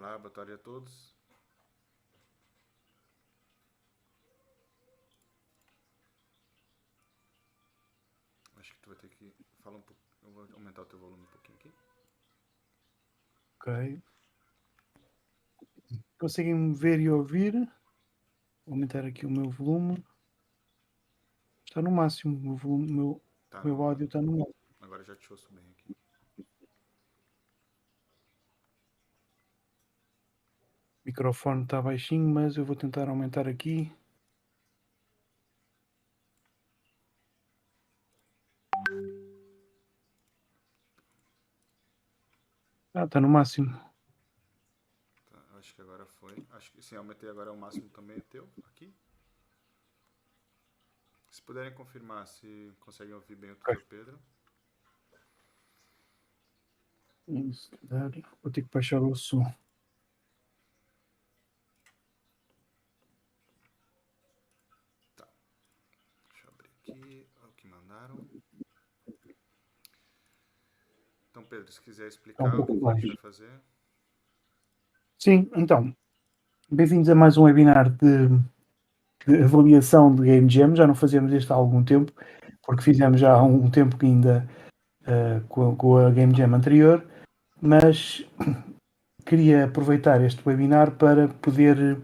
Olá, boa tarde a todos. Acho que tu vai ter que falar um pouco. Eu vou aumentar o teu volume um pouquinho aqui. Ok. Conseguem-me ver e ouvir? Vou aumentar aqui o meu volume. Está no máximo. O meu Tá, meu áudio está no máximo. agora já te ouço bem aqui. O microfone está baixinho, mas eu vou tentar aumentar aqui. Está no máximo. Tá, acho que agora foi. Acho que sim, aumentei agora o máximo também o teu aqui. Se puderem confirmar se conseguem ouvir bem o tutor Pedro. Se calhar vou ter que baixar o som. Tá. Deixa eu abrir aqui o que mandaram. Então, Pedro, se quiser explicar o que a gente vai fazer. Sim, então. Bem-vindos a mais um webinar de avaliação de Game Jam. Já não fazemos isto há algum tempo, porque fizemos já há um tempo que ainda com a Game Jam anterior, mas queria aproveitar este webinar para poder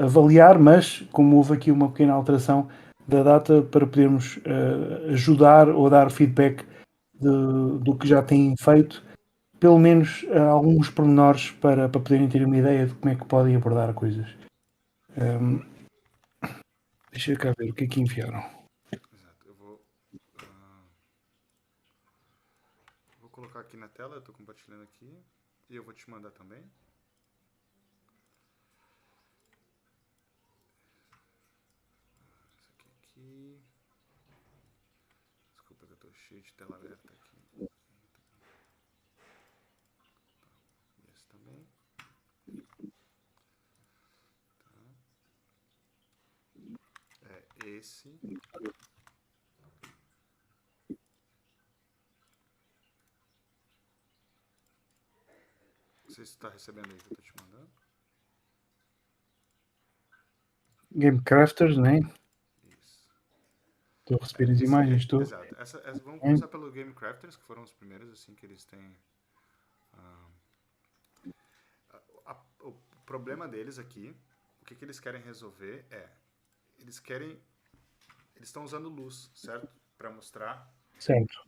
avaliar, mas como houve aqui uma pequena alteração da data, para podermos ajudar ou dar feedback do que já têm feito, pelo menos alguns pormenores para poderem ter uma ideia de como é que podem abordar coisas. Deixa eu cá ver o que é que enviaram. Exato, eu vou colocar aqui na tela, eu estou compartilhando aqui. E eu vou te mandar também. Aqui. Desculpa que eu tô cheio de tela aberta aqui. Esse também. Tá. É esse. Não sei se está recebendo aí que eu tô te mandando. Game Crafters, né? Isso. Estou a receber as imagens, estou. Exato. Vamos começar pelo Game Crafters, que foram os primeiros assim que eles têm. O problema deles aqui, o que eles querem resolver é, eles estão usando luz, certo? Para mostrar. Certo.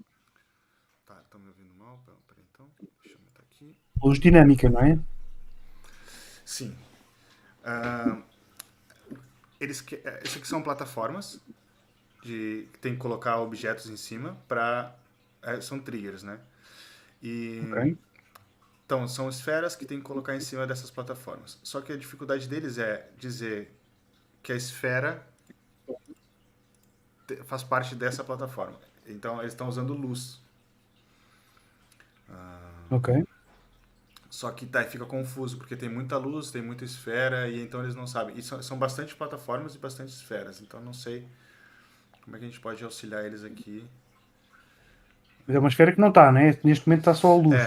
Tá, estão me ouvindo mal? Peraí, então, deixa eu aumentar aqui. Luz dinâmica, não é? Sim. Isso aqui são plataformas que tem que colocar objetos em cima para são triggers, né? Ok. Então, são esferas que tem que colocar em cima dessas plataformas. Só que a dificuldade deles é dizer que a esfera faz parte dessa plataforma. Então, eles estão usando luz. Ok. Só que fica confuso, porque tem muita luz, tem muita esfera, e então eles não sabem. E são bastante plataformas e bastante esferas. Então, não sei como é que a gente pode auxiliar eles aqui. Mas é uma esfera que não está, né? Neste momento está só a luz.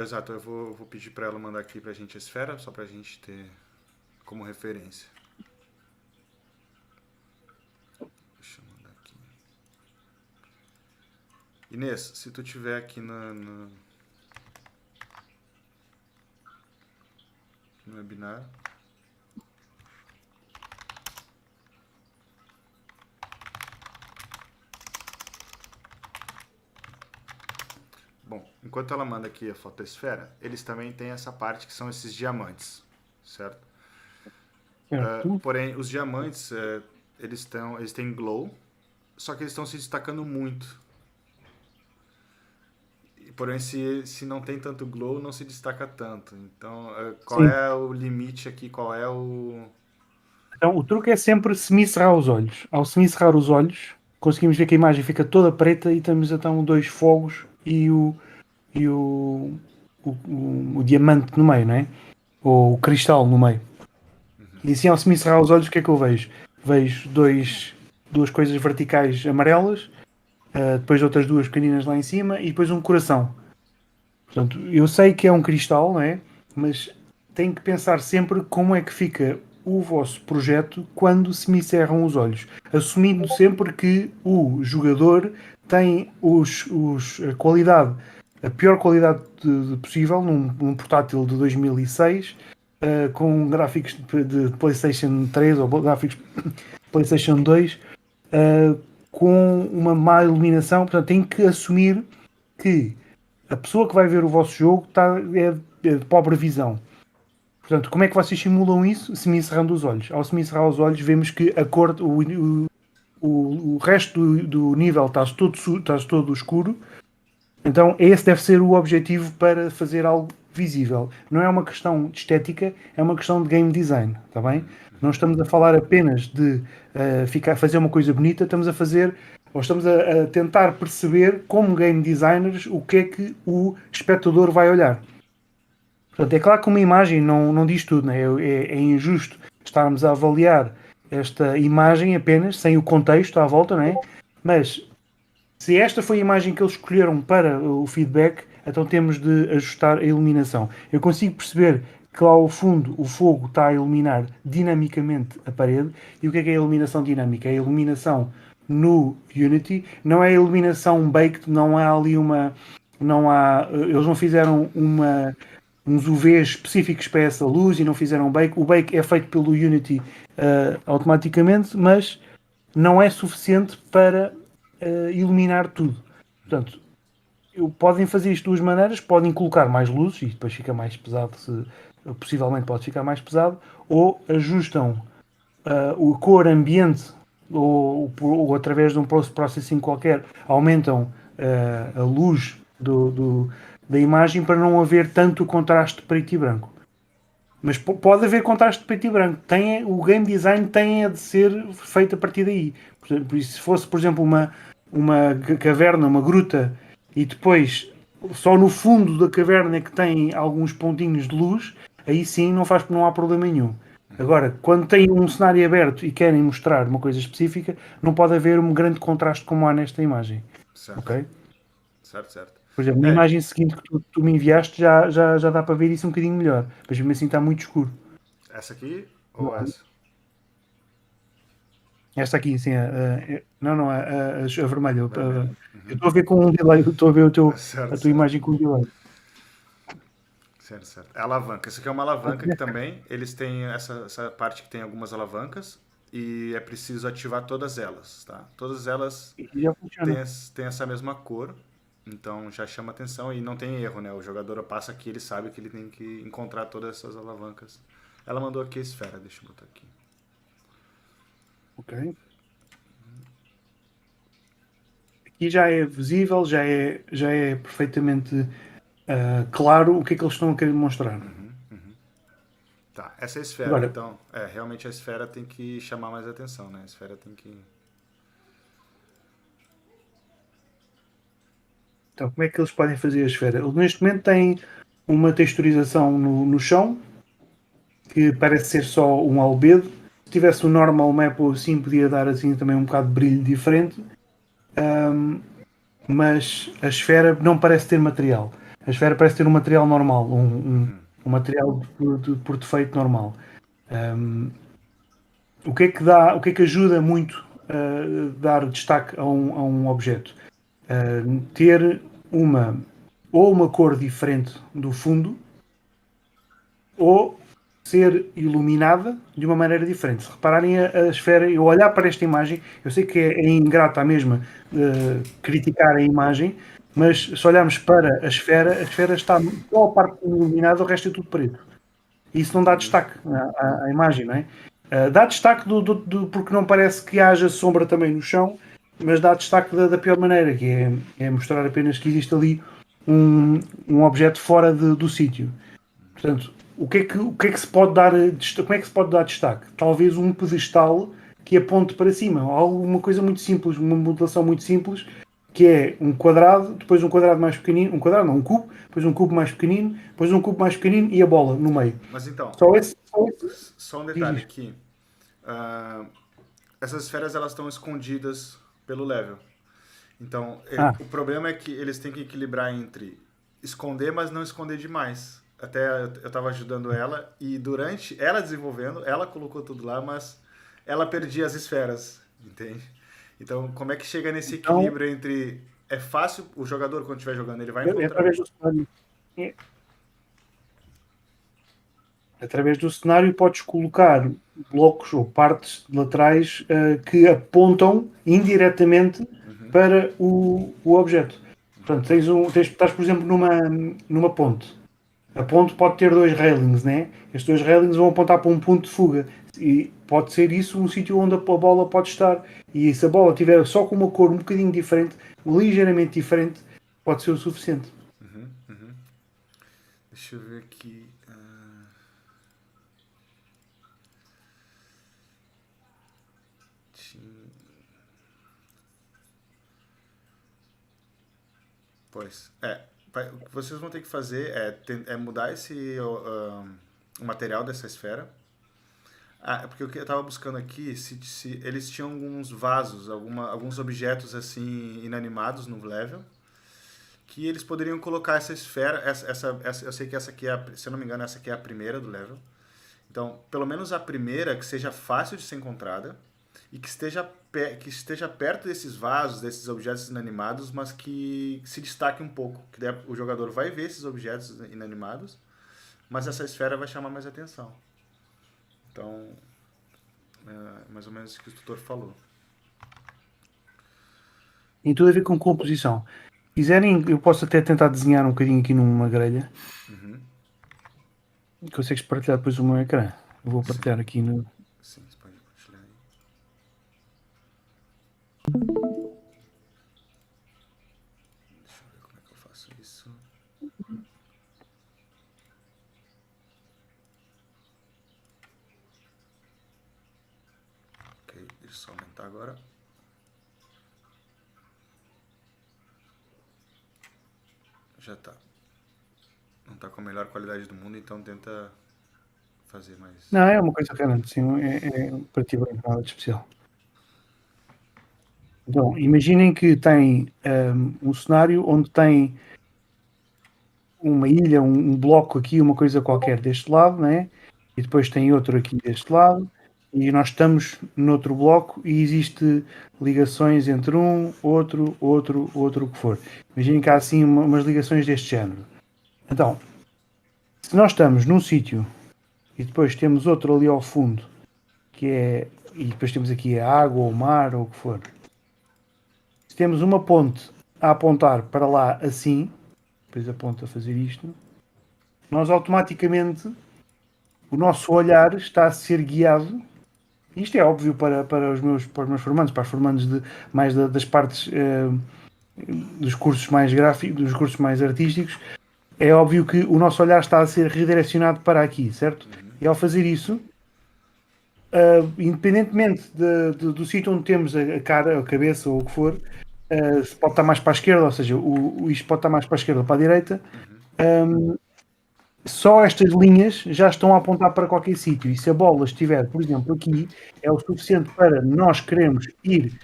Exato. Eu vou pedir para ela mandar aqui pra gente a esfera, só pra gente ter como referência. Deixa eu mandar aqui. Inês, se tu tiver aqui no webinar. Bom, enquanto ela manda aqui a fotosfera, eles também têm essa parte que são esses diamantes, certo? Certo. Porém, os diamantes, eles têm glow, só que eles estão se destacando muito. Porém, se não tem tanto glow, não se destaca tanto. Então, qual Sim. é o limite aqui? Qual é o... Então, o truque é sempre semicerrar os olhos. Ao semicerrar os olhos, conseguimos ver que a imagem fica toda preta e temos então dois fogos e o diamante no meio, não é? Ou o cristal no meio. E assim, ao semicerrar os olhos, o que é que eu vejo? Vejo duas coisas verticais amarelas, depois outras duas pequeninas lá em cima e depois um coração. Portanto, eu sei que é um cristal, não é? Mas têm que pensar sempre como é que fica o vosso projeto quando se me cerram os olhos, assumindo sempre que o jogador tem a pior qualidade possível num portátil de 2006, com gráficos de PlayStation 3 ou gráficos de PlayStation 2, com uma má iluminação. Portanto, tem que assumir que a pessoa que vai ver o vosso jogo é de pobre visão. Portanto, como é que vocês simulam isso? Se me encerrando os olhos. Ao se me encerrar os olhos, vemos que a cor, o resto do nível está todo escuro. Então, esse deve ser o objetivo para fazer algo visível. Não é uma questão de estética, é uma questão de game design, está bem? Não estamos a falar apenas de fazer uma coisa bonita, estamos a tentar perceber, como game designers, o que é que o espectador vai olhar. Portanto, é claro que uma imagem não diz tudo, né? É injusto estarmos a avaliar esta imagem apenas, sem o contexto à volta, né? Mas se esta foi a imagem que eles escolheram para o feedback, então temos de ajustar a iluminação. Eu consigo perceber que lá ao fundo o fogo está a iluminar dinamicamente a parede. E o que é a iluminação dinâmica? É a iluminação no Unity, não é a iluminação baked, não há ali eles não fizeram uns UVs específicos para essa luz e não fizeram bake. O bake é feito pelo Unity automaticamente, mas não é suficiente para iluminar tudo. Portanto, podem fazer isto de duas maneiras. Podem colocar mais luzes e depois fica mais pesado, possivelmente pode ficar mais pesado, ou ajustam a cor ambiente ou através de um processing qualquer, aumentam a luz da imagem para não haver tanto contraste preto e branco. Mas pode haver contraste de preto e branco. O game design tem de ser feito a partir daí. Por isso, se fosse, por exemplo, uma caverna, uma gruta, e depois só no fundo da caverna é que tem alguns pontinhos de luz, aí sim não há problema nenhum. Agora, quando tem um cenário aberto e querem mostrar uma coisa específica, não pode haver um grande contraste como há nesta imagem. Certo. Ok? Certo. Por exemplo, na imagem seguinte que tu me enviaste já dá para ver isso um bocadinho melhor. Mas mesmo assim está muito escuro. Essa aqui ou essa? Esta aqui, sim. Não, a vermelha. Eu estou a ver com um delay. Estou a ver a tua imagem com um delay. Certo. É alavanca. Isso aqui é uma alavanca que também eles têm essa parte que tem algumas alavancas e é preciso ativar todas elas, tá? Todas elas têm essa mesma cor, então já chama atenção e não tem erro, né? O jogador passa aqui, ele sabe que ele tem que encontrar todas essas alavancas. Ela mandou aqui a esfera, deixa eu botar aqui. Ok. Aqui já é visível, já é perfeitamente claro o que é que eles estão a querer demonstrar. Tá, essa é a esfera. Agora, então, realmente a esfera tem que chamar mais atenção, né? A esfera tem que... Então, como é que eles podem fazer a esfera? Eles neste momento têm uma texturização no chão, que parece ser só um albedo. Se tivesse um normal map ou assim, podia dar assim também um bocado de brilho diferente. Mas a esfera não parece ter material. A esfera parece ter um material normal, um material por defeito normal. O que é que ajuda muito a dar destaque a um objeto? Ter ou uma cor diferente do fundo, ou ser iluminada de uma maneira diferente. Se repararem a esfera, eu olhar para esta imagem, eu sei que é ingrata mesmo criticar a imagem, mas se olharmos para a esfera está só a parte iluminada, o resto é tudo preto. E isso não dá destaque à imagem, não é? Dá destaque porque não parece que haja sombra também no chão, mas dá destaque da pior maneira, que é mostrar apenas que existe ali um objeto fora do sítio. Portanto, o que é que se pode dar, como é que se pode dar destaque? Talvez um pedestal que aponte para cima, alguma coisa muito simples, uma modelação muito simples, que é um quadrado, depois um quadrado mais pequenino, um cubo, depois um cubo mais pequenino, depois um cubo mais pequenino e a bola no meio. Mas então, só um detalhe aqui. Essas esferas elas estão escondidas pelo level. Então, o problema é que eles têm que equilibrar entre esconder, mas não esconder demais. até eu tava ajudando ela e durante ela desenvolvendo, ela colocou tudo lá, mas ela perdia as esferas, entende? Então, como é que chega nesse Então, equilíbrio entre é fácil o jogador quando estiver jogando, ele vai é encontrar. através do cenário. É, através do cenário podes colocar blocos ou partes laterais que apontam indiretamente Uhum, para o objeto. Portanto, estás, por exemplo, numa ponte. A ponte pode ter dois railings, né? Estes dois railings vão apontar para um ponto de fuga. E pode ser isso um sítio onde a bola pode estar. E se a bola tiver só com uma cor um bocadinho diferente, ligeiramente diferente, pode ser o suficiente. uhum, uhum. Deixa eu ver aqui. Pois, o que vocês vão ter que fazer é mudar o material dessa esfera. Ah, é porque o que eu estava buscando aqui, se eles tinham alguns vasos, alguns objetos assim inanimados no level, que eles poderiam colocar essa esfera, eu sei que essa aqui se eu não me engano, essa aqui é a primeira do level. Então, pelo menos a primeira que seja fácil de ser encontrada e que esteja perto desses vasos, desses objetos inanimados, mas que se destaque um pouco. Que daí o jogador vai ver esses objetos inanimados, mas essa esfera vai chamar mais atenção. Então, é mais ou menos isso que o tutor falou. Tem tudo a ver com composição. Se quiserem, eu posso até tentar desenhar um bocadinho aqui numa grelha. Uhum. Consegues partilhar depois o meu ecrã? Eu vou Sim, partilhar aqui no. sim, você pode compartilhar aí. Deixa eu ver como é que eu faço isso. Ok, deixa eu só aumentar agora. Já tá. Não tá com a melhor qualidade do mundo, então tenta fazer mais. Não, é uma coisa grande, sim. É para ti nada de especial. Então, imaginem que tem um cenário onde tem uma ilha, um bloco aqui, uma coisa qualquer deste lado, né? E depois tem outro aqui deste lado, e nós estamos noutro bloco e existe ligações entre um, outro, o que for. Imaginem que há assim umas ligações deste género. Então, se nós estamos num sítio e depois temos outro ali ao fundo, que é. E depois temos aqui a água, ou o mar, ou o que for. Se temos uma ponte a apontar para lá assim, depois a ponte a fazer isto, nós automaticamente o nosso olhar está a ser guiado. Isto é óbvio para os meus formandos, para os formandos das partes dos cursos mais gráficos, dos cursos mais artísticos. É óbvio que o nosso olhar está a ser redirecionado para aqui, certo? E ao fazer isso, independentemente do sítio onde temos a cara, a cabeça ou o que for, se pode estar mais para a esquerda, ou seja, isto pode estar mais para a esquerda ou para a direita, só estas linhas já estão a apontar para qualquer sítio. E se a bola estiver, por exemplo, aqui, é o suficiente para nós queremos ir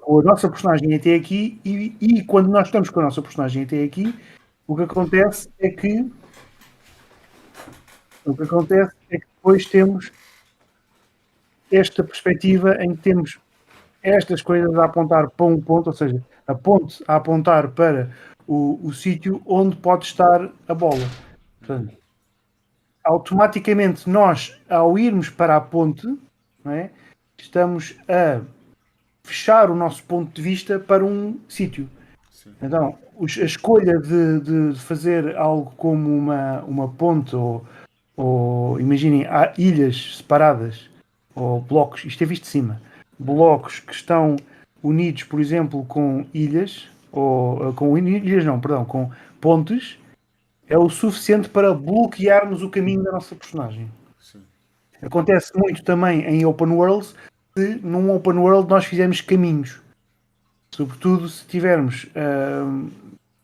com a nossa personagem até aqui e quando nós estamos com a nossa personagem até aqui, o que acontece é que depois temos esta perspectiva em que temos estas coisas a apontar para um ponto, ou seja, a ponte a apontar para o sítio onde pode estar a bola. Portanto, automaticamente nós, ao irmos para a ponte, não é, estamos a fechar o nosso ponto de vista para um sítio. Sim. Então, a escolha de fazer algo como uma ponte ou imaginem, há ilhas separadas ou blocos, isto é visto de cima, blocos que estão unidos, por exemplo, com ilhas, ou com ilhas não, perdão, com pontes, é o suficiente para bloquearmos o caminho da nossa personagem. Sim. Acontece muito também em open worlds, se num open world nós fizermos caminhos. Sobretudo se tivermos.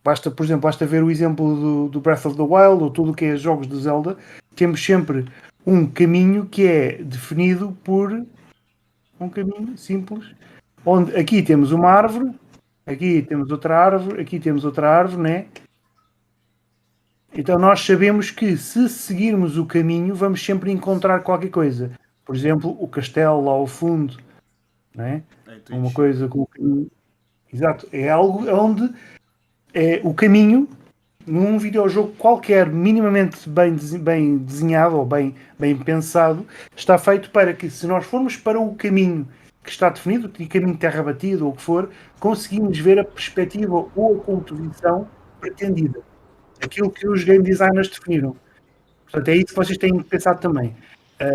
Por exemplo, basta ver o exemplo do Breath of the Wild ou tudo o que é jogos de Zelda. Temos sempre um caminho que é definido por um caminho simples. Onde aqui temos uma árvore, aqui temos outra árvore, aqui temos outra árvore, né? Então nós sabemos que se seguirmos o caminho vamos sempre encontrar qualquer coisa. Por exemplo, o castelo lá ao fundo, não é? É Uma intuitivo. coisa com o caminho. Exato. É algo onde o caminho, num videojogo qualquer, minimamente bem desenhado ou bem pensado, está feito para que, se nós formos para o caminho que está definido, o caminho de terra batida ou o que for, conseguimos ver a perspectiva ou a composição pretendida. Aquilo que os game designers definiram. Portanto, é isso que vocês têm que pensar também.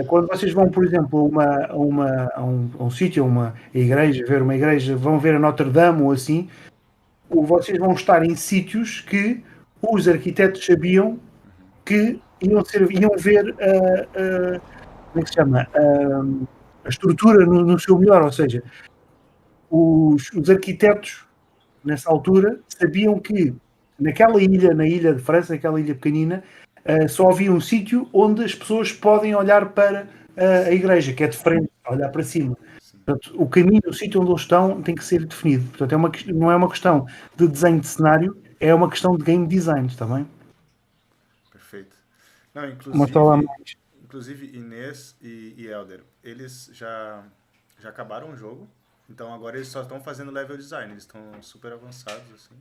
Quando vocês vão, por exemplo, a um sítio, a uma igreja, ver uma igreja, vão ver a Notre Dame ou assim, vocês vão estar em sítios que os arquitetos sabiam que iam ver como é que se chama? A estrutura no seu melhor, ou seja, os arquitetos nessa altura sabiam que naquela ilha, na ilha de França, aquela ilha pequenina, só havia um sítio onde as pessoas podem olhar para a igreja, que é de frente, olhar para cima. Sim. Portanto, o caminho, o sítio onde eles estão tem que ser definido. Portanto, não é uma questão de desenho de cenário, é uma questão de game design também. Perfeito. Não, Uma só inclusive Inês e Elder, eles já acabaram o jogo, então agora eles só estão fazendo level design, eles estão super avançados, assim.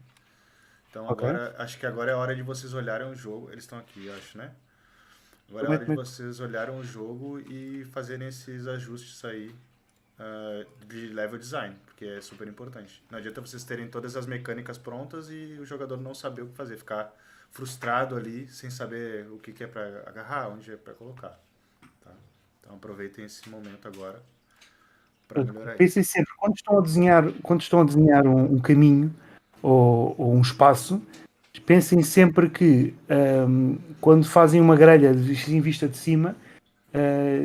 Então Ok. agora, acho que agora é a hora de vocês olharem o jogo, eles estão aqui, eu acho, né? Agora é a hora de vocês olharem o jogo e fazerem esses ajustes aí de level design, porque é super importante. Não adianta vocês terem todas as mecânicas prontas e o jogador não saber o que fazer, ficar frustrado ali sem saber o que é para agarrar, onde é para colocar. Tá? Então aproveitem esse momento agora para melhorar isso. Pensem sempre, quando estão a desenhar um caminho ou um espaço, pensem sempre que quando fazem uma grelha em vista de cima,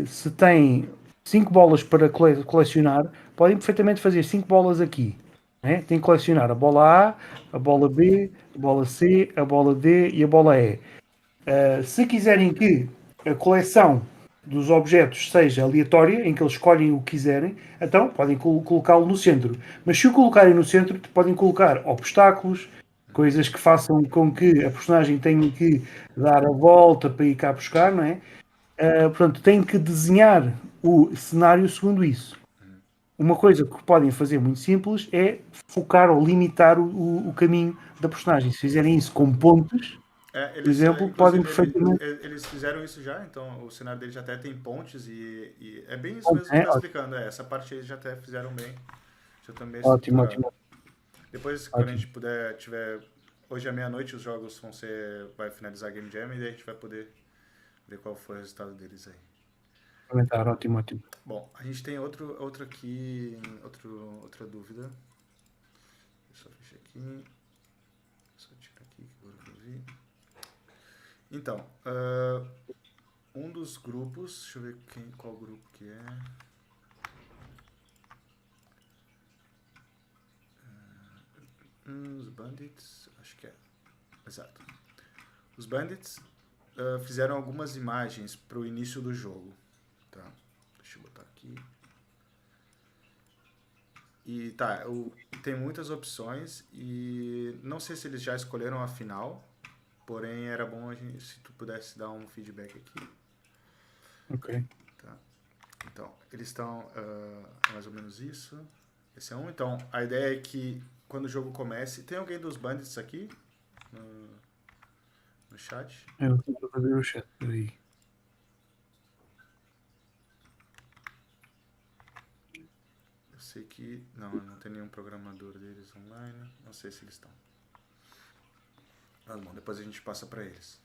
se têm 5 bolas para colecionar, podem perfeitamente fazer 5 bolas aqui. Né? Tem que colecionar a bola A, a bola B, a bola C, a bola D e a bola E. Se quiserem que a coleção dos objetos seja aleatória, em que eles escolhem o que quiserem, então podem colocá-lo no centro. Mas se o colocarem no centro, podem colocar obstáculos, coisas que façam com que a personagem tenha que dar a volta para ir cá buscar, não é? Portanto, têm que desenhar o cenário segundo isso. Uma coisa que podem fazer muito simples é focar ou limitar o caminho da personagem. Se fizerem isso com pontes, por exemplo, podem Inclusive, perfeitamente. eles fizeram isso já, então o cenário deles já até tem pontes e é bem isso Pontes, mesmo que é? está explicando. Essa parte eles já até fizeram bem, já estão bem Ótimo, estruturados. ótimo, Depois, quando a ótimo. gente tiver. Hoje à meia-noite os jogos vão ser. Vai finalizar a Game Jam e daí a gente vai poder ver qual foi o resultado deles aí. Comentar, ótimo, ótimo. Bom, a gente tem outro aqui. Outra dúvida. Deixa eu só fechar aqui. Só tirar aqui que agora eu vi. Então, um dos grupos. Deixa eu ver qual grupo que é. Os Bandits. Acho que é. Exato. Os Bandits fizeram algumas imagens para o início do jogo. Tá? Deixa eu botar aqui. E tá, tem muitas opções e não sei se eles já escolheram a final, porém era bom se tu pudesse dar um feedback aqui. Ok. Tá? Então, eles estão mais ou menos isso. Esse é um. Então, a ideia é que quando o jogo comece... Tem alguém dos Bandits aqui no chat? Eu estou a fazer o chat aí. Eu sei que... Não tem nenhum programador deles online. Não sei se eles estão. Mas bom, depois a gente passa para eles.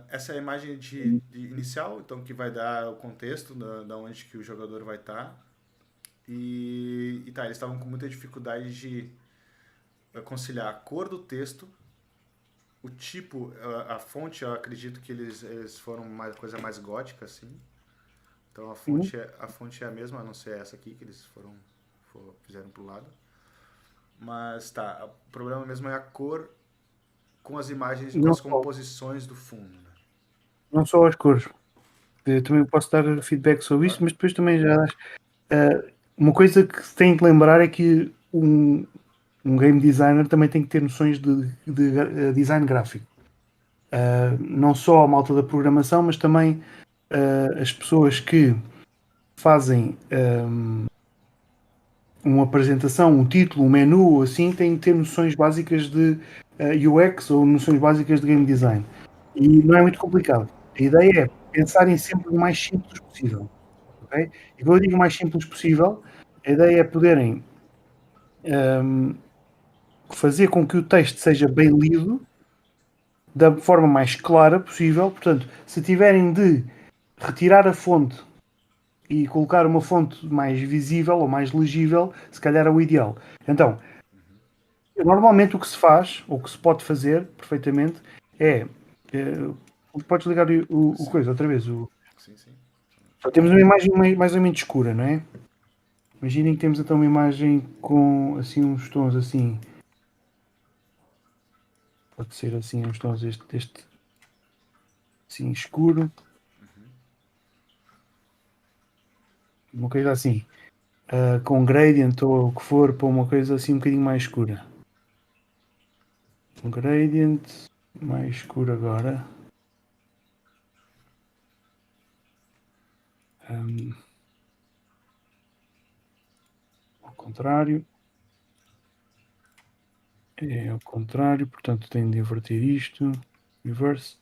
Essa é a imagem de inicial, então que vai dar o contexto da onde que o jogador vai estar. E tá, eles estavam com muita dificuldade de conciliar a cor do texto, o tipo, a fonte, eu acredito que eles foram uma coisa mais gótica, assim. Então a fonte é a mesma, a não ser essa aqui que eles fizeram pro lado. Mas tá, o problema mesmo é a cor com as imagens, com as composições do fundo. Né? Não só as cores. Eu também posso dar feedback sobre isso, mas depois também já uma coisa que se tem que lembrar é que um game designer também tem que ter noções de design gráfico. não só a malta da programação, mas também as pessoas que fazem uma apresentação, um título, um menu, assim, têm que ter noções básicas de UX ou noções básicas de game design. E não é muito complicado. A ideia é pensarem sempre o mais simples possível. Okay? E quando eu digo o mais simples possível, a ideia é poderem fazer com que o texto seja bem lido da forma mais clara possível. Portanto, se tiverem de retirar a fonte e colocar uma fonte mais visível ou mais legível, se calhar é o ideal. Então, normalmente o que se faz, ou o que se pode fazer perfeitamente, é. Podes ligar o Sim, coisa outra vez. sim, sim. Temos uma imagem mais ou menos escura, não é? Imaginem que temos então uma imagem com assim uns tons assim. Pode ser assim uns tons deste assim escuro. Uma coisa assim. Com gradient ou o que for, para uma coisa assim um bocadinho mais escura. Um gradient mais escuro agora. Ao contrário. É ao contrário, portanto tenho de inverter isto. Reverse.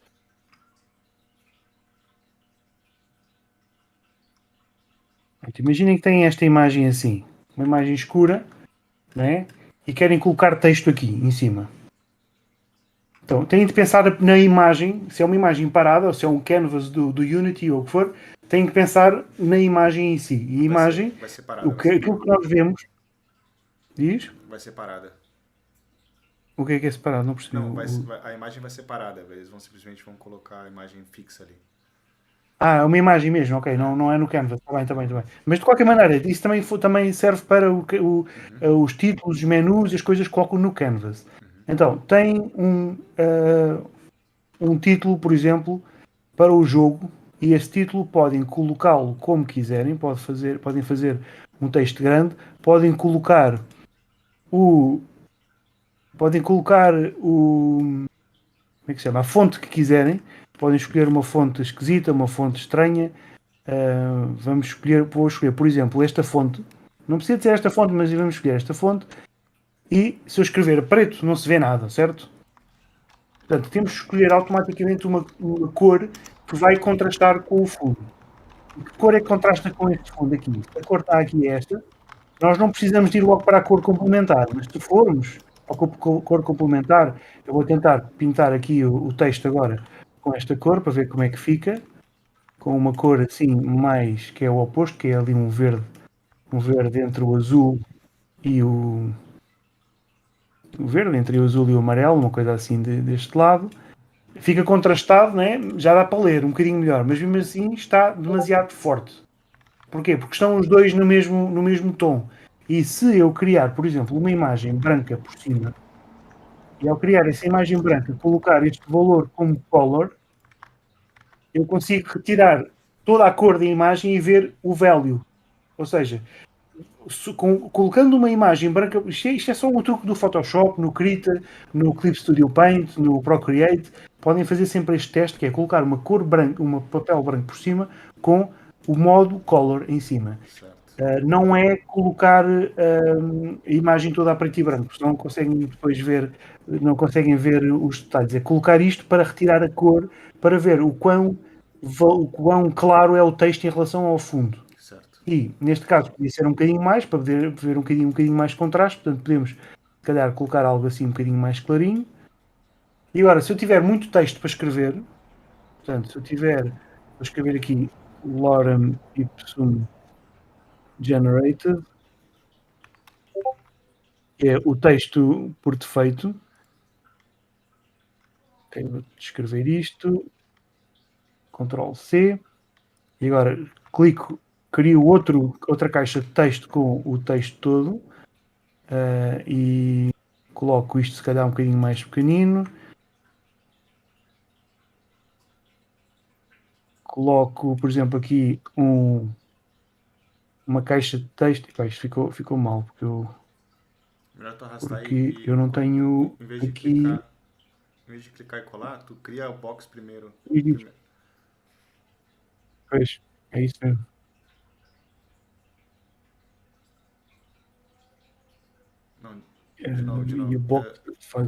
Imaginem que têm esta imagem assim. Uma imagem escura, né? E querem colocar texto aqui em cima. Então, têm de pensar na imagem, se é uma imagem parada, ou se é um canvas do Unity ou o que for, têm que pensar na imagem em si. E a imagem, Vai ser parada. aquilo que nós vemos, diz? Vai ser parada. O que é separado? Não percebi. Não, a imagem vai ser parada. Eles simplesmente vão colocar a imagem fixa ali. É uma imagem mesmo, ok, não é no Canvas, está bem, está bem, está bem. Mas de qualquer maneira, isso também serve para os títulos, os menus e as coisas que colocam no Canvas. Então, tem um título, por exemplo, para o jogo, e esse título podem colocá-lo como quiserem, podem fazer um texto grande, podem colocar o. Podem colocar o. Como é que se chama? A fonte que quiserem. Podem escolher uma fonte esquisita, uma fonte estranha. Vou escolher, por exemplo, esta fonte. Não precisa de ser esta fonte, mas vamos escolher esta fonte. E se eu escrever preto, não se vê nada, certo? Portanto, temos que escolher automaticamente uma cor que vai contrastar com o fundo. E que cor é que contrasta com este fundo aqui? Se a cor está aqui esta, nós não precisamos de ir logo para a cor complementar, mas se formos à cor complementar, eu vou tentar pintar aqui o texto agora com esta cor para ver como é que fica, com uma cor assim mais que é o oposto, que é ali um verde entre o azul e o verde, entre o azul e o amarelo, uma coisa assim deste lado. Fica contrastado, né? Já dá para ler um bocadinho melhor, mas mesmo assim está demasiado forte. Porquê? Porque estão os dois no mesmo tom. E se eu criar, por exemplo, uma imagem branca por cima, e ao criar essa imagem branca, colocar este valor como color, eu consigo retirar toda a cor da imagem e ver o value. Ou seja, colocando uma imagem branca, isto é só um truque do Photoshop, no Krita, no Clip Studio Paint, no Procreate, podem fazer sempre este teste, que é colocar uma cor branca, um papel branco por cima, com o modo color em cima. Não é colocar a imagem toda a preto e branco, senão não conseguem ver os detalhes. É colocar isto para retirar a cor, para ver o quão claro é o texto em relação ao fundo. Certo. E, neste caso, podia ser um bocadinho mais, para poder ver um bocadinho mais de contraste, portanto, podemos, se calhar, colocar algo assim um bocadinho mais clarinho. E agora, se eu tiver muito texto para escrever, portanto, se eu tiver para escrever aqui lorem ipsum generated, que é o texto por defeito. Ok, vou escrever isto, Ctrl C, e agora crio outra caixa de texto com o texto todo, e coloco isto se calhar um bocadinho mais pequenino, coloco, por exemplo, aqui uma caixa de texto, e pá, isto ficou mal, Melhor tu arrastar porque eu não tenho em vez de aqui. clicar, Em vez de clicar e colar, tu cria o box primeiro. Pois, é isso mesmo. Não, de novo, de E novo. o box faz.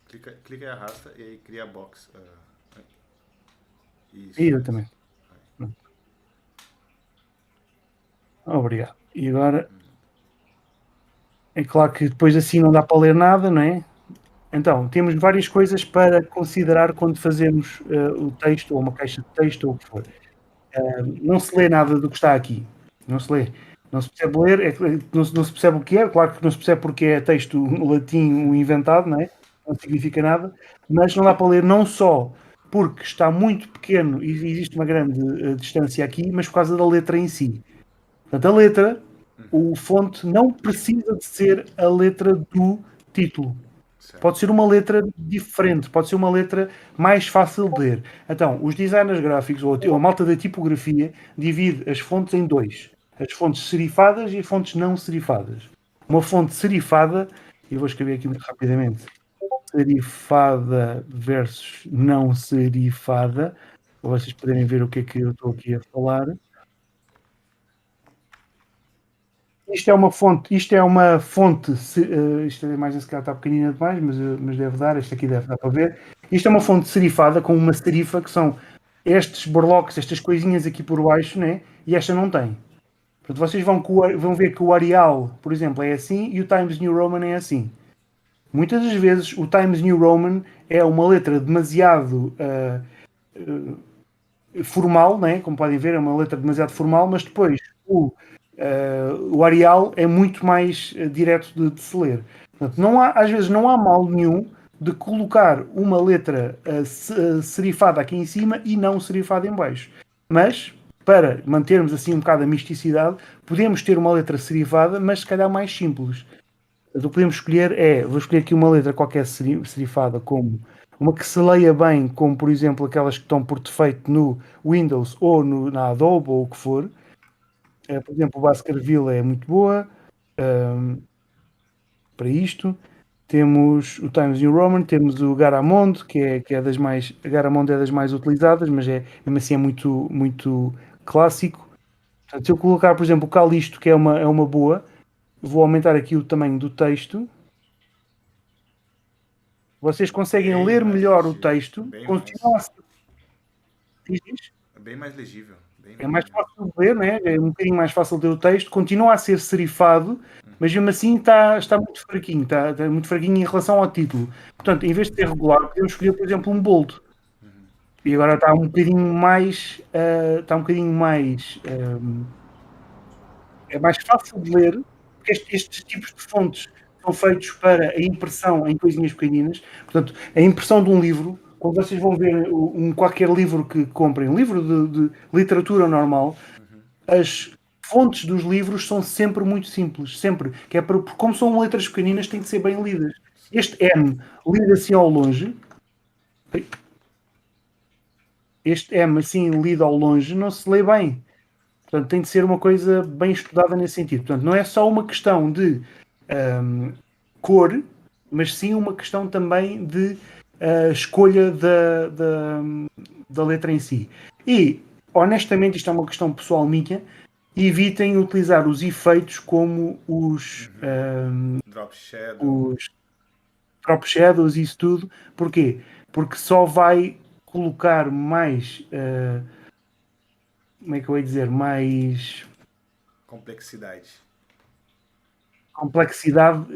Clica e arrasta e aí cria a box. Isso. Exatamente. Obrigado. E agora, é claro que depois assim não dá para ler nada, não é? Então, temos várias coisas para considerar quando fazemos o texto, ou uma caixa de texto, ou o que for. Não se lê nada do que está aqui. Não se lê. Não se percebe ler, não se percebe o que é, claro que não se percebe porque é texto no latim inventado, não é? Não significa nada, mas não dá para ler não só porque está muito pequeno e existe uma grande distância aqui, mas por causa da letra em si. Portanto, a letra, o fonte não precisa de ser a letra do título. Certo. Pode ser uma letra diferente, pode ser uma letra mais fácil de ler. Então, os designers gráficos, ou a malta da tipografia, divide as fontes em dois. As fontes serifadas e as fontes não serifadas. Uma fonte serifada, eu vou escrever aqui muito rapidamente, serifada versus não serifada, para vocês poderem ver o que é que eu estou aqui a falar. Isto é uma fonte, isto é a imagem se calhar está pequenina demais, mas deve dar, esta aqui deve dar para ver. Isto é uma fonte serifada com uma serifa, que são estes borlocos, estas coisinhas aqui por baixo, né? E esta não tem. Portanto, vocês vão ver que o Arial, por exemplo, é assim e o Times New Roman é assim. Muitas das vezes o Times New Roman é uma letra demasiado formal, né? Como podem ver, é uma letra demasiado formal, mas depois o Arial é muito mais direto de se ler. Portanto, às vezes não há mal nenhum de colocar uma letra serifada aqui em cima e não serifada em baixo. Mas, para mantermos assim um bocado a misticidade, podemos ter uma letra serifada, mas se calhar mais simples. O que podemos escolher vou escolher aqui uma letra qualquer serifada, como uma que se leia bem, como por exemplo aquelas que estão por defeito no Windows ou na Adobe ou o que for. Por exemplo, o Baskerville é muito boa para isto. Temos o Times New Roman, temos o Garamond, que é das mais. A Garamond é das mais utilizadas, mas mesmo assim é muito, muito clássico. Portanto, se eu colocar, por exemplo, o Calisto, que é uma boa, vou aumentar aqui o tamanho do texto. Vocês conseguem bem ler melhor legível, o texto. Continua a ser. É bem mais legível. É mais fácil de ler, né? É um bocadinho mais fácil de ler o texto, continua a ser serifado, mas mesmo assim está muito fraquinho, está muito fraquinho em relação ao título. Portanto, em vez de ser regular, podemos escolher, por exemplo, um bold. E agora está um bocadinho mais. É mais fácil de ler, porque estes tipos de fontes são feitos para a impressão em coisinhas pequeninas. Portanto, a impressão de um livro, quando vocês vão ver qualquer livro que comprem, um livro de literatura normal, as fontes dos livros são sempre muito simples, sempre. Que é como são letras pequeninas, têm de ser bem lidas. Este M, lido assim ao longe, este M assim lido ao longe, não se lê bem. Portanto, tem de ser uma coisa bem estudada nesse sentido. Portanto, não é só uma questão de cor, mas sim uma questão também de escolha da letra em si. E, honestamente, isto é uma questão pessoal minha, evitem utilizar os efeitos como os drop shadows e isso tudo. Porquê? Porque só vai colocar mais... como é que eu ia dizer? Mais... complexidade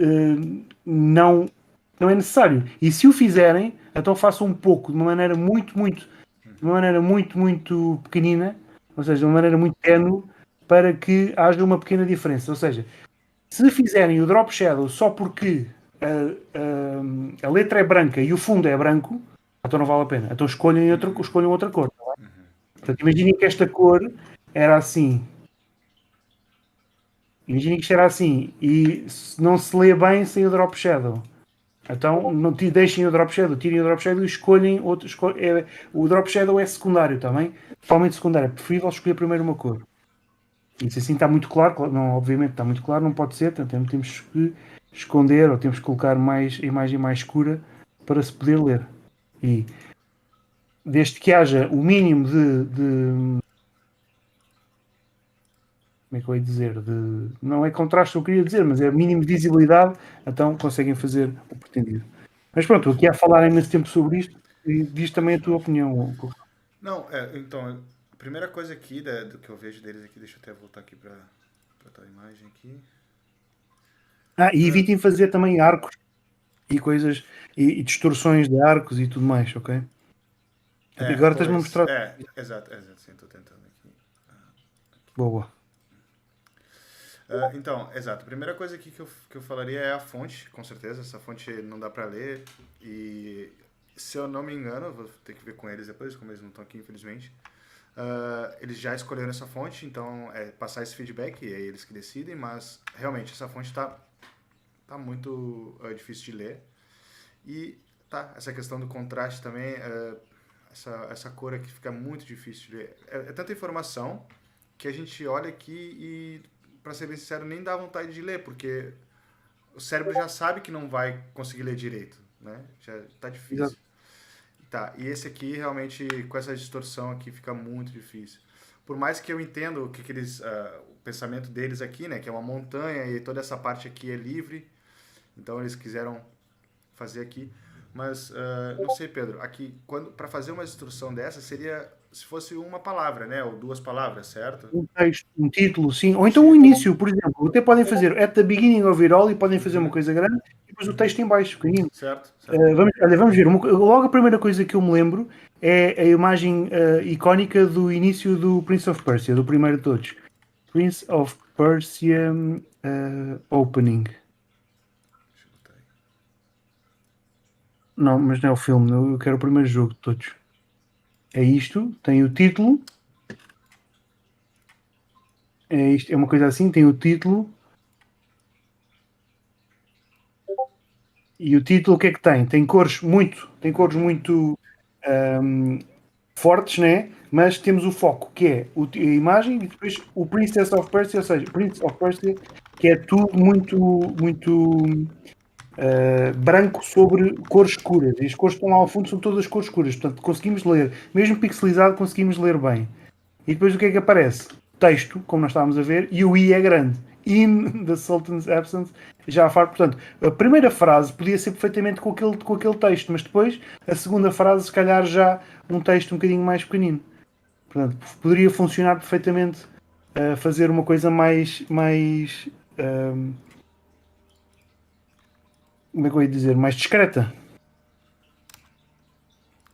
não é necessário. E se o fizerem, então façam um pouco, de uma maneira muito pequenina, ou seja, de uma maneira muito tenue, para que haja uma pequena diferença. Ou seja, se fizerem o drop shadow só porque a letra é branca e o fundo é branco, então não vale a pena. Então escolhem outra cor. Tá? Portanto, imaginem que esta cor era assim. Imaginem que isto era assim e não se lê bem sem o drop shadow. Então não deixem o drop shadow, tirem o drop shadow e escolhem outro. O drop shadow é secundário também, totalmente secundário. É preferível escolher primeiro uma cor. E se assim está muito claro, não, obviamente está muito claro, não pode ser, portanto temos que esconder ou temos que colocar mais a imagem mais escura para se poder ler. E desde que haja o mínimo de como é que eu ia dizer? Não é contraste eu queria dizer, mas é mínimo de visibilidade, então conseguem fazer o pretendido. Mas pronto, aqui a falar imenso tempo sobre isto, e diz também a tua opinião. Não, então, a primeira coisa aqui do que eu vejo deles aqui, deixa eu até voltar aqui para a tua imagem aqui. E evitem fazer também arcos e coisas, e distorções de arcos e tudo mais, ok? Agora estás-me a mostrar. Exato, sim, estou tentando aqui. Boa. Então, exato. A primeira coisa aqui que eu falaria é a fonte, com certeza. Essa fonte não dá para ler. E se eu não me engano, eu vou ter que ver com eles depois, como eles não estão aqui, infelizmente. Eles já escolheram essa fonte, então é passar esse feedback e é eles que decidem, mas realmente essa fonte tá muito difícil de ler. E essa questão do contraste também, essa cor aqui fica muito difícil de ler. É tanta informação que a gente olha aqui e, para ser bem sincero, nem dá vontade de ler, porque o cérebro já sabe que não vai conseguir ler direito, né? Já tá difícil. Exato. E esse aqui realmente, com essa distorção aqui, fica muito difícil. Por mais que eu entendo que o pensamento deles aqui, né, que é uma montanha e toda essa parte aqui é livre, então eles quiseram fazer aqui, mas não sei, Pedro, aqui para fazer uma distorção dessa seria se fosse uma palavra, né, ou duas palavras, certo? Um texto, um título, sim, ou então o início, por exemplo, até podem fazer at the beginning of it all e podem fazer uma coisa grande e depois o texto em baixo, pequenino. Certo. Vamos ver, logo a primeira coisa que eu me lembro é a imagem icónica do início do Prince of Persia, do primeiro de todos. Prince of Persia Opening. Não, mas não é o filme, eu quero o primeiro jogo de todos. É isto, tem o título. É isto, é uma coisa assim, tem o título. E o título o que é que tem? Tem cores muito fortes, né? Mas temos o foco, que é a imagem, e depois o Princess of Persia, ou seja, Prince of Persia, que é tudo muito branco sobre cores escuras. E as cores que estão lá ao fundo são todas cores escuras. Portanto, conseguimos ler, mesmo pixelizado, conseguimos ler bem. E depois o que é que aparece? Texto, como nós estávamos a ver, e o I é grande. In the Sultan's absence, já a far. Portanto, a primeira frase podia ser perfeitamente com aquele texto, mas depois a segunda frase, se calhar, já um texto um bocadinho mais pequenino. Portanto, poderia funcionar perfeitamente fazer uma coisa mais como é que eu ia dizer? Mais discreta.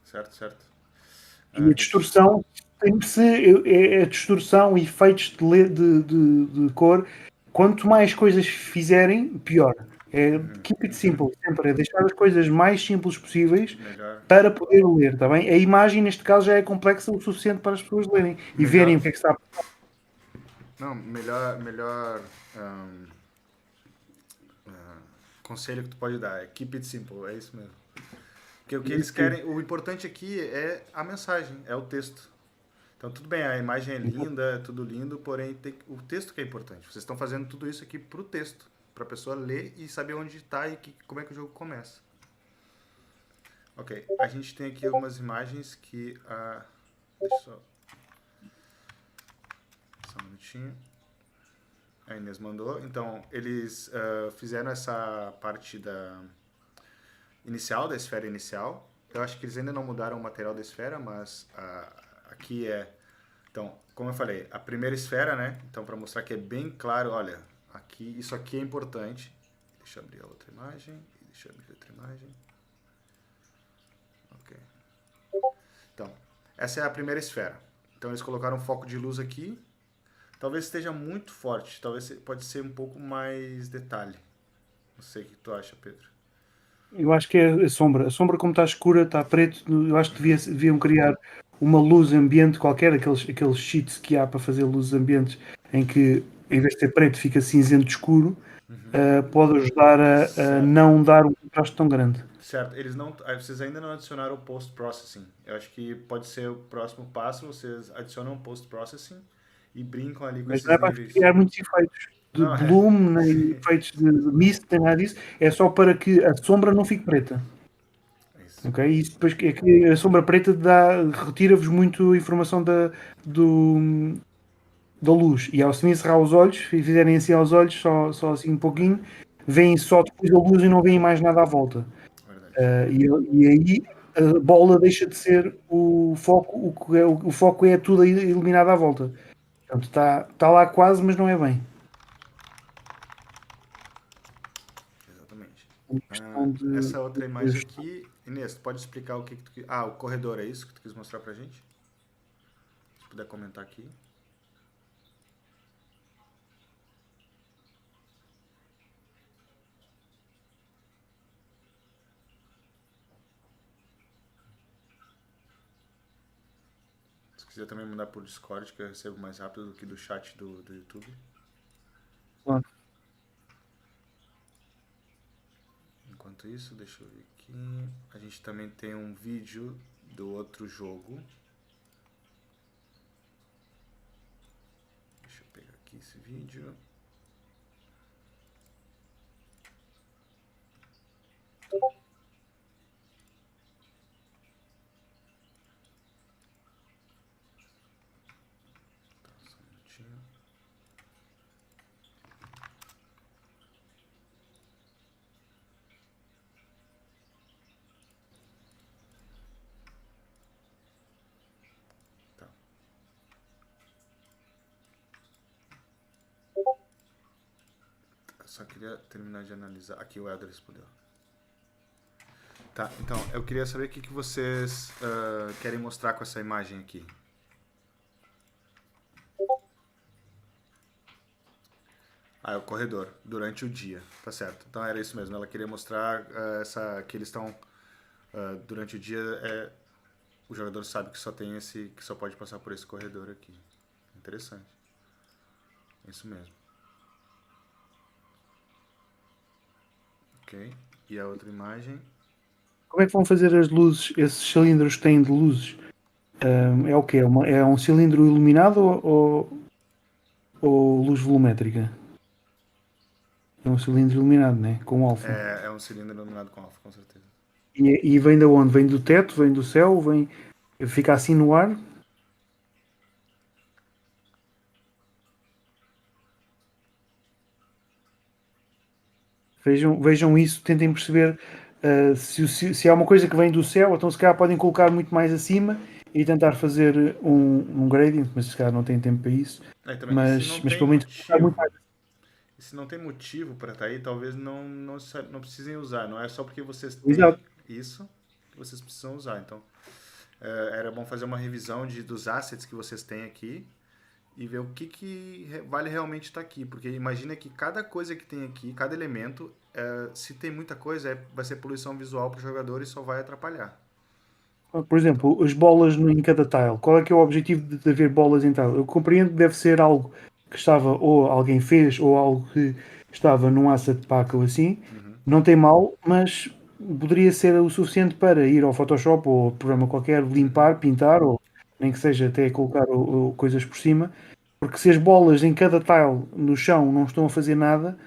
Certo. E a distorção, a distorção e efeitos de cor, quanto mais coisas fizerem, pior. Keep it simple, sempre. É deixar as coisas mais simples possíveis para poder ler, está bem? A imagem, neste caso, já é complexa o suficiente para as pessoas lerem e verem o que é que está a passar. Não, melhor conselho que tu pode dar é keep it simple, é isso mesmo. Porque o que eles querem, o importante aqui é a mensagem, é o texto. Então, tudo bem, a imagem é linda, é tudo lindo, porém o texto que é importante. Vocês estão fazendo tudo isso aqui pro texto, para a pessoa ler e saber onde está e como é que o jogo começa. Ok, a gente tem aqui algumas imagens que... deixa só um minutinho. A Inês mandou. Então, eles fizeram essa parte inicial, da esfera inicial. Eu acho que eles ainda não mudaram o material da esfera, mas aqui é... Então, como eu falei, a primeira esfera, né? Então, para mostrar que é bem claro, olha, isso aqui é importante. Deixa eu abrir a outra imagem. Ok. Então, essa é a primeira esfera. Então, eles colocaram um foco de luz aqui. Talvez esteja muito forte. Talvez pode ser um pouco mais detalhe. Não sei o que tu acha, Pedro. Eu acho que é a sombra. A sombra, como está escura, está preto. Eu acho que deviam criar uma luz ambiente qualquer, aqueles cheats que há para fazer luzes ambientes, em que, em vez de ser preto, fica cinzento escuro, pode ajudar a não dar um contraste tão grande. Certo. Vocês ainda não adicionaram o post-processing. Eu acho que pode ser o próximo passo. Vocês adicionam o post-processing e brincam ali com Mas esses não é para níveis. criar muitos efeitos de bloom, nem efeitos de mist, nem nada disso. É só para que a sombra não fique preta. Ok? E isso depois é que a sombra preta retira-vos muito informação da luz. E ao se encerrar os olhos, e fizerem assim aos olhos, só assim um pouquinho, veem só depois a luz e não veem mais nada à volta. Verdade. E aí a bola deixa de ser o foco, o foco é tudo iluminado à volta. Portanto, está lá quase, mas não é bem. Exatamente. É uma questão Essa outra imagem de aqui, Inês, tu pode explicar o que tu... Ah, o corredor, é isso que tu quis mostrar pra gente? Se puder comentar aqui. Se quiser também mandar por Discord, que eu recebo mais rápido do que do chat do YouTube. Claro. Enquanto isso, deixa eu ver aqui. A gente também tem um vídeo do outro jogo. Deixa eu pegar aqui esse vídeo. Tá, só um minutinho. Tá. Eu só queria terminar de analisar. Aqui o Elder respondeu. Tá, então, eu queria saber o que vocês querem mostrar com essa imagem aqui. Ah, é o corredor, durante o dia, tá certo. Então era isso mesmo, ela queria mostrar que eles estão, durante o dia, o jogador sabe que só tem esse, que só pode passar por esse corredor aqui. Interessante. Isso mesmo. Ok, e a outra imagem... Como é que vão fazer as luzes, esses cilindros que têm de luzes? É o quê? É um cilindro iluminado ou luz volumétrica? É um cilindro iluminado, né? Com alfa. É um cilindro iluminado com alfa, com certeza. E vem de onde? Vem do teto? Vem do céu? Fica assim no ar? Vejam isso, tentem perceber se há uma coisa que vem do céu, então se calhar podem colocar muito mais acima e tentar fazer um gradient, mas se calhar não tem tempo para isso. Também, Mas pelo menos colocar muito mais. e se não tem motivo para estar aí, talvez não precisem usar. Não é só porque vocês têm Exato. isso que vocês precisam usar. Então, era bom fazer uma revisão dos assets que vocês têm aqui e ver o que vale realmente estar aqui. Porque imagina que cada coisa que tem aqui, cada elemento, se tem muita coisa, vai ser poluição visual para o jogador e só vai atrapalhar. Por exemplo, as bolas em cada tile. Qual é que é o objetivo de haver bolas em tile? Eu compreendo que deve ser algo que estava, ou alguém fez, ou algo que estava num asset pack ou assim. Não tem mal, mas poderia ser o suficiente para ir ao Photoshop ou programa qualquer, limpar, pintar, ou nem que seja até colocar coisas por cima. Porque se as bolas em cada tile no chão não estão a fazer nada,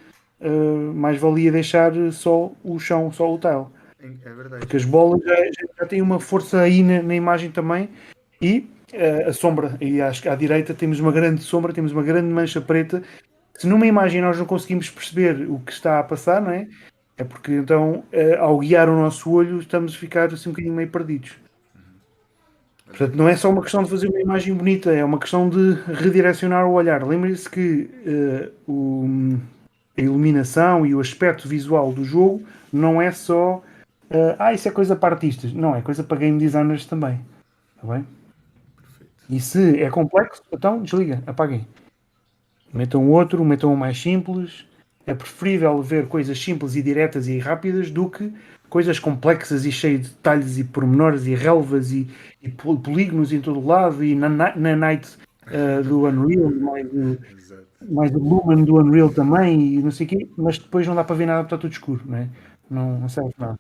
mais valia deixar só o chão, só o tile. É verdade. Porque as bolas já têm uma força aí na imagem também. E a sombra, e acho que à direita temos uma grande sombra, temos uma grande mancha preta. Se numa imagem nós não conseguimos perceber o que está a passar, não é? É porque então, ao guiar o nosso olho, estamos a ficar assim um bocadinho meio perdidos. Portanto, não é só uma questão de fazer uma imagem bonita, é uma questão de redirecionar o olhar. Lembre-se que a iluminação e o aspecto visual do jogo não é só isso é coisa para artistas. Não, é coisa para game designers também. Está bem? Perfeito. E se é complexo, então desliga, apaguem. Metam outro, metam um mais simples. É preferível ver coisas simples e diretas e rápidas do que coisas complexas e cheias de detalhes e pormenores e relvas e polígonos em todo o lado e na night do Unreal, Exato. mais o Lumen do Unreal também e não sei o quê, mas depois não dá para ver nada porque está tudo escuro, não é? Não serve para nada.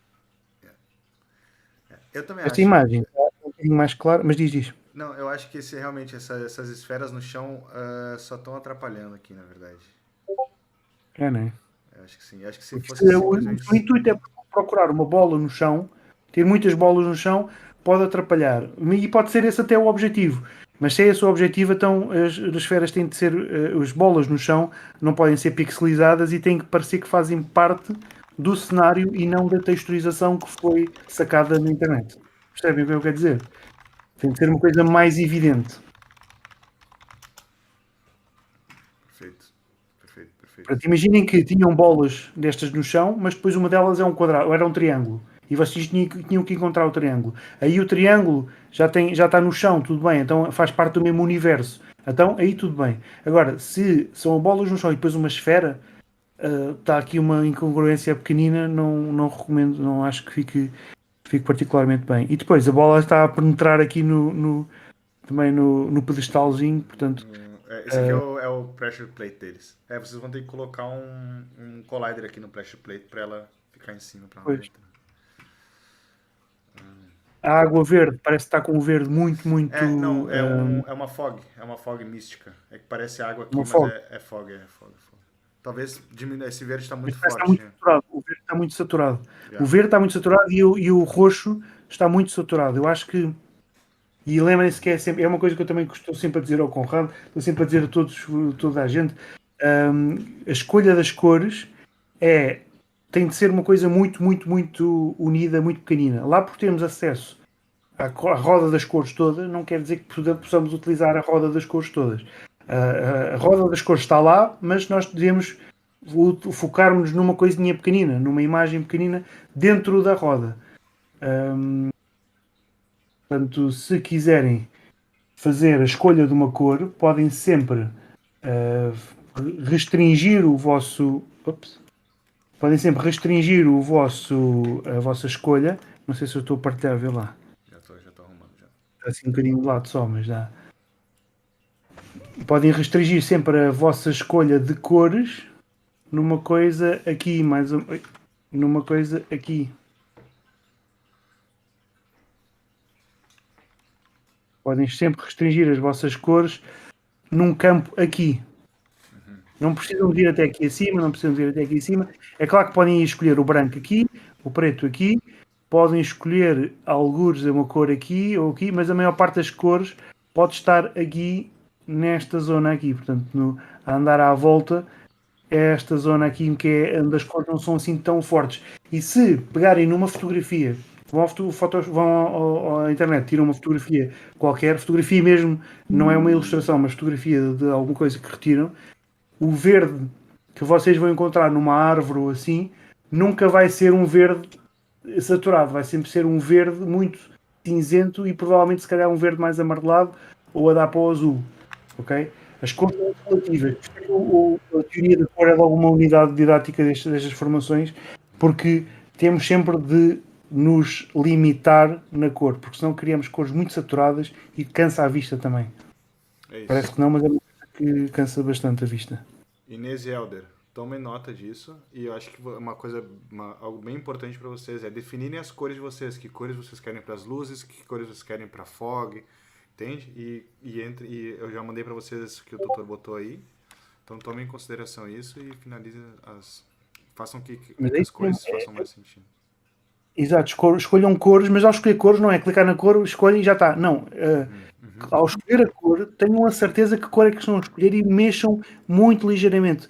Eu também Esta acho. imagem está um bocadinho mais clara, mas diz. Não, eu acho que realmente essas esferas no chão só estão atrapalhando aqui, na verdade. É, não é? Eu acho que sim. Eu acho que se Porque fosse o simplesmente. intuito é procurar uma bola no chão ter muitas bolas no chão pode atrapalhar. E pode ser esse até o objetivo. Mas se é esse o objetivo, então as esferas têm de ser, as bolas no chão não podem ser pixelizadas e têm que parecer que fazem parte do cenário e não da texturização que foi sacada na internet. Percebem o que eu quero dizer? Tem de ser uma coisa mais evidente. Perfeito. Perfeito, perfeito. Portanto, imaginem que tinham bolas destas no chão, mas depois uma delas é um quadrado, ou era um triângulo. E vocês tinham que encontrar o triângulo. Aí o triângulo já está no chão, tudo bem, então faz parte do mesmo universo. Então aí tudo bem. Agora, se são bolas no chão e depois uma esfera, está aqui uma incongruência pequenina, não recomendo, não acho que fique particularmente bem. E depois a bola está a penetrar aqui também no pedestalzinho, portanto. Esse aqui é o pressure plate deles. Vocês vão ter que colocar um collider aqui no pressure plate para ela ficar em cima. Pra não entrar. A água verde parece estar com um verde muito. Não, é uma fog. É uma fog mística. É que parece água aqui, mas fog. é fog. Talvez diminua. Esse verde está muito Está forte. muito saturado. O verde está muito saturado. Yeah. O verde está muito saturado e o roxo está muito saturado. Eu acho que. E lembrem-se que é uma coisa que eu também estou sempre a dizer ao Conrado, estou sempre a dizer a toda a gente. A escolha das cores tem de ser uma coisa muito unida, muito pequenina. Lá por termos acesso à roda das cores todas, não quer dizer que possamos utilizar a roda das cores todas. A roda das cores está lá, mas nós devemos focarmos numa coisinha pequenina, numa imagem pequenina dentro da roda. Portanto, se quiserem fazer a escolha de uma cor, podem sempre restringir o vosso. Podem sempre restringir a vossa escolha. Não sei se eu estou a partilhar, vê lá. Já estou arrumando já. Está assim um bocadinho de lado só, mas já. Podem restringir sempre a vossa escolha de cores numa coisa aqui, numa coisa aqui. Podem sempre restringir as vossas cores num campo aqui. Não precisam vir até aqui acima, não precisam vir até aqui acima. É claro que podem escolher o branco aqui, o preto aqui, podem escolher algures uma cor aqui ou aqui, mas a maior parte das cores pode estar aqui nesta zona aqui. Portanto, a andar à volta é esta zona aqui que é onde as cores não são assim tão fortes. E se pegarem numa fotografia, vão à internet, tiram uma fotografia qualquer, fotografia mesmo, não é uma ilustração, mas fotografia de alguma coisa que retiram, o verde que vocês vão encontrar numa árvore ou assim, nunca vai ser um verde saturado, vai sempre ser um verde muito cinzento e provavelmente se calhar um verde mais amarelado ou a dar para o azul, ok? As cores são relativas. A teoria da cor é logo uma unidade didática destas formações, porque temos sempre de nos limitar na cor, porque senão criamos cores muito saturadas e cansa a vista também. Parece que não, mas é uma coisa que cansa bastante a vista. Inês e Helder, tomem nota disso, e eu acho que algo bem importante para vocês é definirem as cores de vocês, que cores vocês querem para as luzes, que cores vocês querem para fog, entende? E eu já mandei para vocês que o tutor botou aí, então tomem em consideração isso e finalizem façam que as cores façam mais sentido. Exato, escolham cores, mas ao escolher cores não é clicar na cor, escolhem e já está. Não, ao escolher a cor, tenham a certeza que cor é que estão a escolher e mexam muito ligeiramente.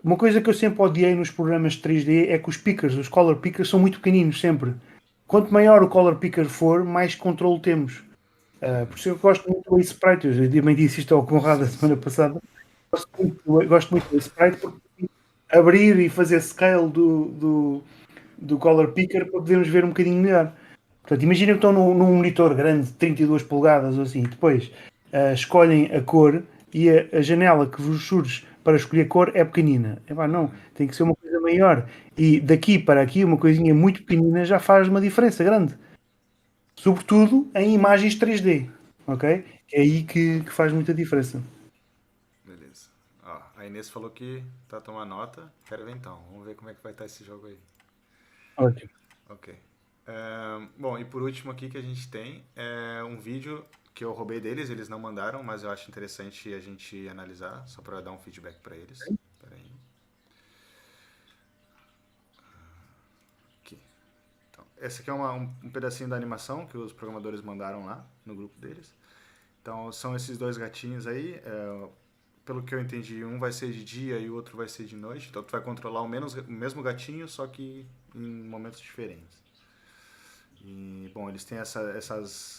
Uma coisa que eu sempre odiei nos programas de 3D é que os color pickers são muito pequeninos sempre. Quanto maior o color picker for, mais controle temos. Por isso eu gosto muito do Ace Sprite. Eu também disse isto ao Conrado a semana passada. Gosto muito do Ace Sprite porque abrir e fazer scale do color picker para podermos ver um bocadinho melhor. Portanto, imaginem que estão num monitor grande de 32 polegadas ou assim, depois escolhem a cor e a janela que vos surge para escolher a cor é pequenina. Não, tem que ser uma coisa maior. E daqui para aqui, uma coisinha muito pequenina já faz uma diferença grande. Sobretudo em imagens 3D, ok? É aí que faz muita diferença. Beleza. A Inês falou que tá tomando nota. Quero ver então. Vamos ver como é que vai estar esse jogo aí. Ótimo. Ok. Bom, e por último aqui que a gente tem é um vídeo que eu roubei deles, eles não mandaram, mas eu acho interessante a gente analisar, só para dar um feedback para eles. Espera aí. Aqui. Então, esse aqui é um pedacinho da animação que os programadores mandaram lá no grupo deles. Então são esses dois gatinhos aí. Pelo que eu entendi, um vai ser de dia e o outro vai ser de noite. Então tu vai controlar o mesmo gatinho, só que em momentos diferentes. E, bom, eles têm essa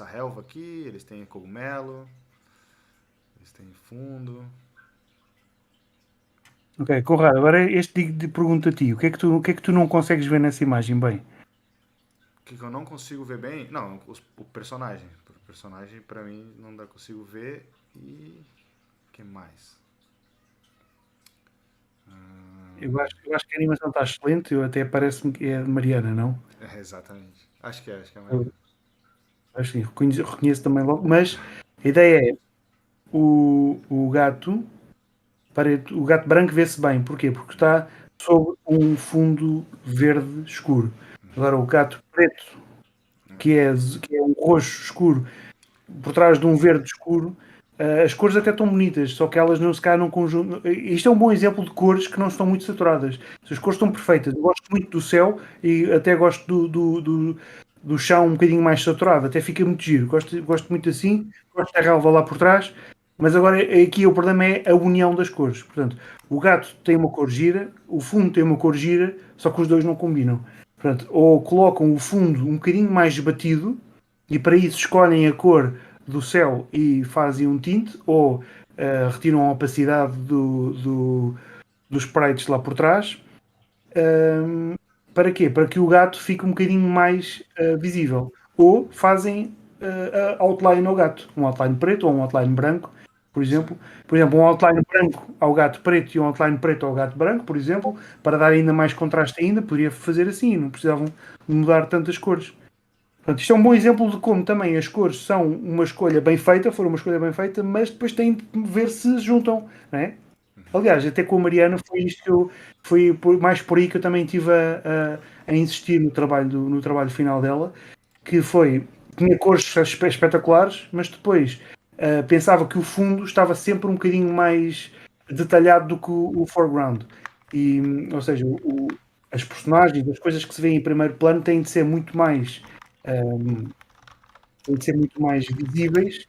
relva aqui, eles têm cogumelo, eles têm fundo. Ok, Conrado, agora este de pergunta a ti, o que é que tu não consegues ver nessa imagem bem? O que eu não consigo ver bem? Não, o personagem. O personagem, pra mim, não consigo ver. E o que mais? Eu acho que a animação está excelente, até parece-me que é de Mariana, não? Exatamente. Acho que é a Eu Mariana. acho que reconheço também logo, mas a ideia é o gato o gato branco vê-se bem, porquê? Porque está sob um fundo verde escuro. Agora o gato preto, que é um roxo escuro, por trás de um verde escuro, as cores até estão bonitas, só que elas não se calhar num conjunto. Isto é um bom exemplo de cores que não estão muito saturadas. As cores estão perfeitas. Eu gosto muito do céu e até gosto do chão um bocadinho mais saturado, até fica muito giro. Gosto muito assim, gosto da relva lá por trás, mas agora aqui o problema é a união das cores. Portanto, o gato tem uma cor gira, o fundo tem uma cor gira, só que os dois não combinam. Portanto, ou colocam o fundo um bocadinho mais batido e para isso escolhem a cor do céu e fazem um tinte, ou retiram a opacidade dos sprites lá por trás. Para quê? Para que o gato fique um bocadinho mais visível. Ou fazem outline ao gato, um outline preto ou um outline branco, por Sim. exemplo. Por exemplo, um outline branco ao gato preto e um outline preto ao gato branco, por exemplo, para dar ainda mais contraste ainda, poderia fazer assim, não precisavam mudar tantas cores. Portanto, isto é um bom exemplo de como também as cores são uma escolha bem feita, foram uma escolha bem feita, mas depois têm de ver se juntam, não é? Aliás, até com a Mariana foi isto que mais por aí que eu também estive a insistir no trabalho final dela, que foi, tinha cores espetaculares, mas depois pensava que o fundo estava sempre um bocadinho mais detalhado do que o foreground. E, ou seja, as personagens, as coisas que se vêem em primeiro plano têm de ser muito mais têm de ser muito mais visíveis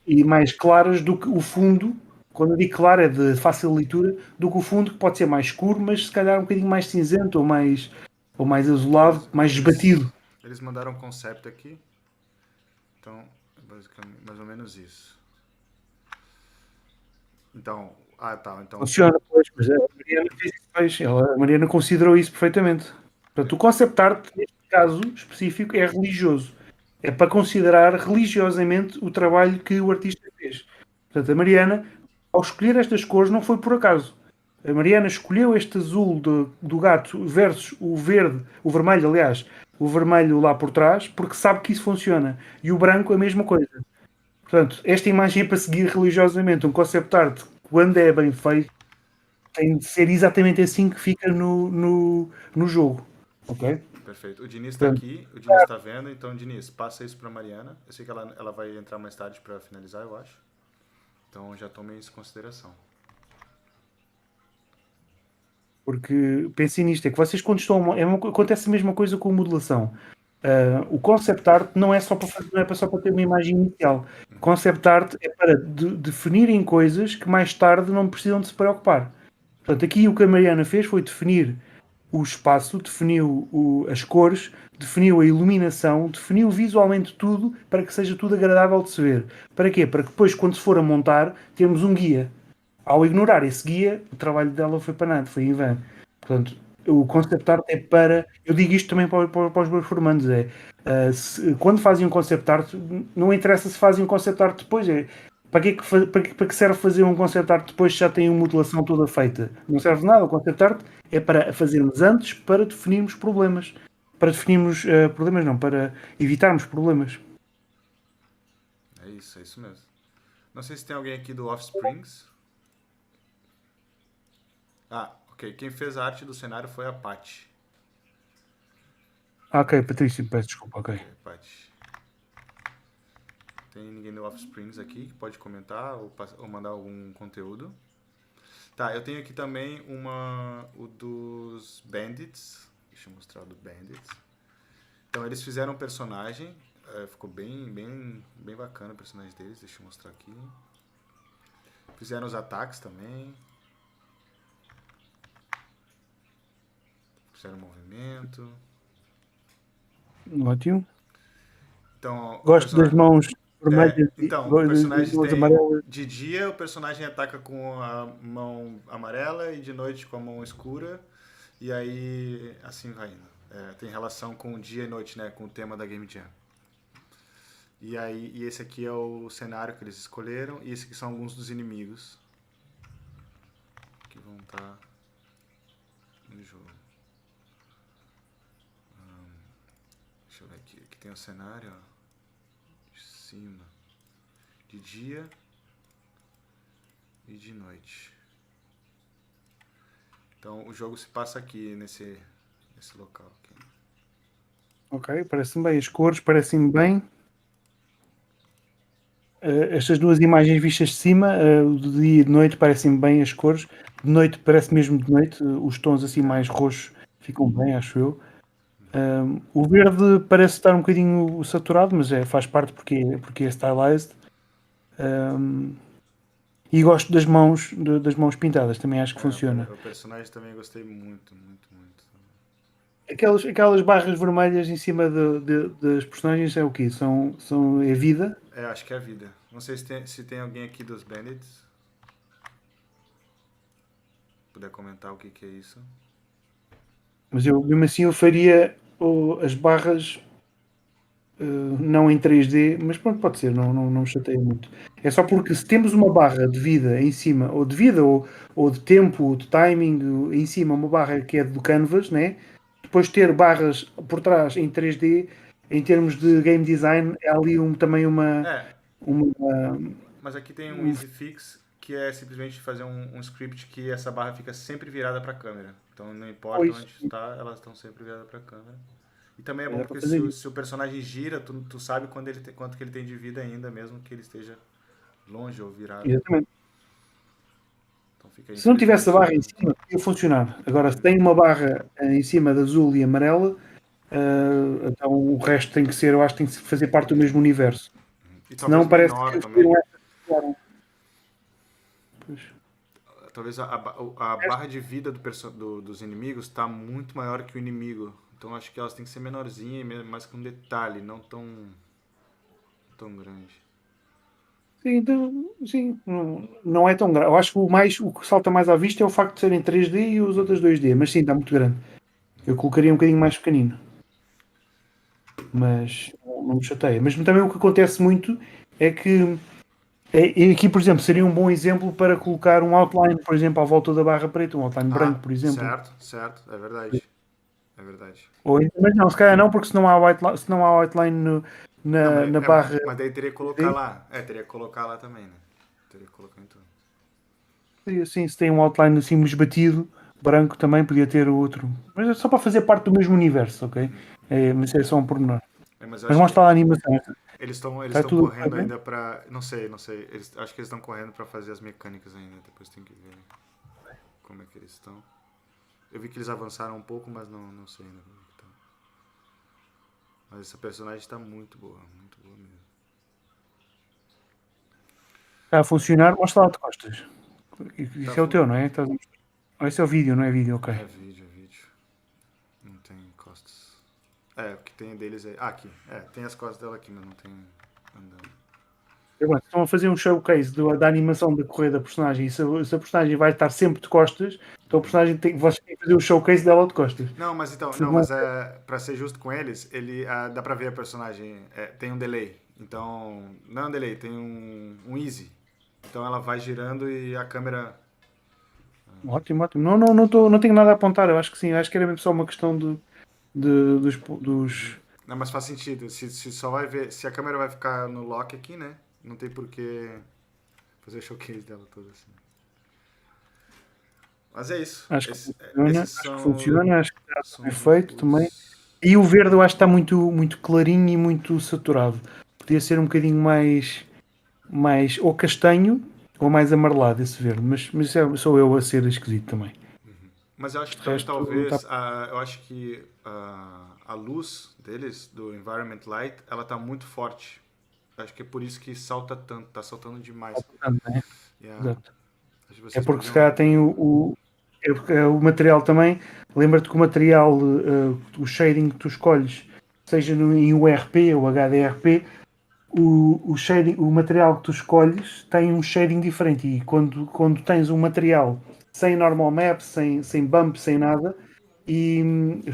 e mais claras do que o fundo. Quando eu digo claro é de fácil leitura, do que o fundo que pode ser mais escuro, mas se calhar um bocadinho mais cinzento ou mais azulado, Eles, mais eles, esbatido. eles mandaram um concept aqui. Então, basicamente, mais ou menos isso. Então, tá. Então, Funciona, pois, mas a Mariana fez isso, pois. A Mariana considerou isso perfeitamente. Portanto, o concept art, neste caso específico, é religioso. É para considerar religiosamente o trabalho que o artista fez. Portanto, a Mariana, ao escolher estas cores, não foi por acaso. A Mariana escolheu este azul do gato versus o verde, o vermelho, aliás, o vermelho lá por trás, porque sabe que isso funciona. E o branco, a mesma coisa. Portanto, esta imagem é para seguir religiosamente. Um concept art, quando é bem feito, tem de ser exatamente assim que fica no jogo. Ok? perfeito. O Diniz está Portanto, aqui, o Diniz está vendo. Então, Diniz, passa isso para Mariana. Eu sei que ela vai entrar mais tarde para finalizar, eu acho. Então, já tomei isso em consideração. porque pensem nisto, é que vocês quando estão. Acontece a mesma coisa com a modelação. O concept art não é só para fazer, não é só para ter uma imagem inicial. Concept art é para definirem coisas que mais tarde não precisam de se preocupar. Portanto, aqui o que a Mariana fez foi definir o espaço, definiu as cores, definiu a iluminação, definiu visualmente tudo para que seja tudo agradável de se ver. Para quê? Para que depois, quando se for a montar, temos um guia. Ao ignorar esse guia, o trabalho dela foi para nada, foi em vão. Portanto, o concept art é para. Eu digo isto também para os meus formandos: quando fazem um concept art, não interessa se fazem um concept art depois, para que serve fazer um concept art depois se já tem uma modelação toda feita? Não serve nada. O concept art é para fazermos antes para definirmos problemas. Para definirmos problemas, não, para evitarmos problemas. É isso mesmo. Não sei se tem alguém aqui do Offsprings. Ok. Quem fez a arte do cenário foi a Paty. Ok, Patrícia, peço desculpa, ok. Ok, Paty. Tem ninguém do Offsprings aqui que pode comentar ou mandar algum conteúdo? Tá, eu tenho aqui também o dos Bandits. Deixa eu mostrar o do Bandits. Então eles fizeram um personagem, ficou bem bacana o personagem deles, deixa eu mostrar aqui. Fizeram os ataques também. Fizeram movimento. Ótimo. Então, gosto das mãos vermelhas então, o personagem tem, de dia o personagem ataca com a mão amarela e de noite com a mão escura. E aí assim vai indo. Tem relação com dia e noite, né? Com o tema da Game Jam. E esse aqui é o cenário que eles escolheram. E esses aqui são alguns dos inimigos que vão estar no jogo. Deixa eu ver aqui. Aqui tem o cenário, ó. De cima. De dia e de noite. Então o jogo se passa aqui nesse local. Aqui. Ok, parece-me bem. As cores parecem bem. Estas duas imagens vistas de cima, de dia e de noite, parecem bem as cores. De noite parece mesmo de noite. Os tons assim mais roxos ficam bem, acho eu. O verde parece estar um bocadinho saturado, mas faz parte porque é stylized. E gosto das mãos pintadas, também acho que funciona. O personagem também gostei muito. Aquelas barras vermelhas em cima das personagens é o quê? É vida? Acho que é a vida. Não sei se tem alguém aqui dos Bandits. Puder comentar o que é isso. Mas mesmo assim eu faria as barras não em 3D, mas pronto, pode ser, não me chateia muito. É só porque se temos uma barra de vida em cima, ou de vida, ou de tempo, ou de timing, em cima, uma barra que é do canvas, né? Depois ter barras por trás em 3D, em termos de game design, é ali também uma Mas aqui tem um easy fix que é simplesmente fazer um script que essa barra fica sempre virada para a câmera. Então não importa onde está, elas estão sempre viradas para a câmera. E também é bom porque se o personagem gira, tu sabe quanto que ele tem de vida ainda, mesmo que ele esteja longe ou virado. Exatamente. Então fica se não tivesse a barra em cima, ia funcionar. Agora, se tem uma barra em cima de azul e amarela, então o resto tem que ser, eu acho que tem que fazer parte do mesmo universo. E senão parece que também. Pois. Talvez a barra de vida dos inimigos está muito maior que o inimigo. Então acho que elas têm que ser menorzinhas, mais com detalhe, não tão grande. Sim, então, sim, não é tão grande. Eu acho que o que salta mais à vista é o facto de serem 3D e os outros 2D, mas sim, está muito grande. Eu colocaria um bocadinho mais pequenino. Mas não me chateia. Mas também o que acontece muito é que aqui, por exemplo, seria um bom exemplo para colocar um outline, por exemplo, à volta da barra preta, um outline branco, por exemplo. Certo, é verdade. É verdade. Mas não, se calhar não, porque se não há outline na barra. Mas daí teria que colocar lá. Teria que colocar lá também, né? Teria que colocar em tudo. Sim, se tem um outline assim esbatido, branco também podia ter outro. Mas é só para fazer parte do mesmo universo, ok? Mas é só um pormenor. Mas mostra lá a animação. Eles estão correndo ainda para. Não sei. Acho que eles estão correndo para fazer as mecânicas ainda. Depois tem que ver como é que eles estão. Eu vi que eles avançaram um pouco, mas não sei ainda como é que tá. Mas essa personagem está muito boa mesmo. Está a funcionar, mostra lá de costas. Isso é o teu, não é? Esse é o vídeo, não é vídeo, ok. É vídeo. Não tem costas. O que tem deles é. Aqui. Tem as costas dela aqui, mas não tem andando. Estão a fazer um showcase da animação da correr da personagem. E se a personagem vai estar sempre de costas, então a personagem vocês têm que fazer o showcase dela de costas. Mas para ser justo com eles, dá pra ver a personagem. Tem um delay. Então, não é um delay, tem um easy. Então ela vai girando e a câmera. Ótimo. Não tenho nada a apontar. Eu acho que sim. Eu acho que era mesmo só uma questão dos. Não, mas faz sentido. Se só vai ver. Se a câmera vai ficar no lock aqui, né? Não tem por que fazer showcase dela toda assim. Mas é isso. Acho que funciona. Acho que está perfeito também. E o verde eu acho que está muito, muito clarinho e muito saturado. Podia ser um bocadinho mais ou castanho ou mais amarelado esse verde. Mas sou eu a ser esquisito também. Mas eu acho que De também resto, tá... talvez, eu acho que a luz deles, do Environment Light, ela tá muito forte. Eu acho que é por isso que salta tanto, tá saltando demais. né? Yeah. Exato. Acho que É vocês porque se podiam... calhar tem o material também. Lembra-te que o material, o shading que tu escolhes, seja em URP ou HDRP, o material que tu escolhes tem um shading diferente. E quando tens um material sem normal map, sem bump, sem nada, e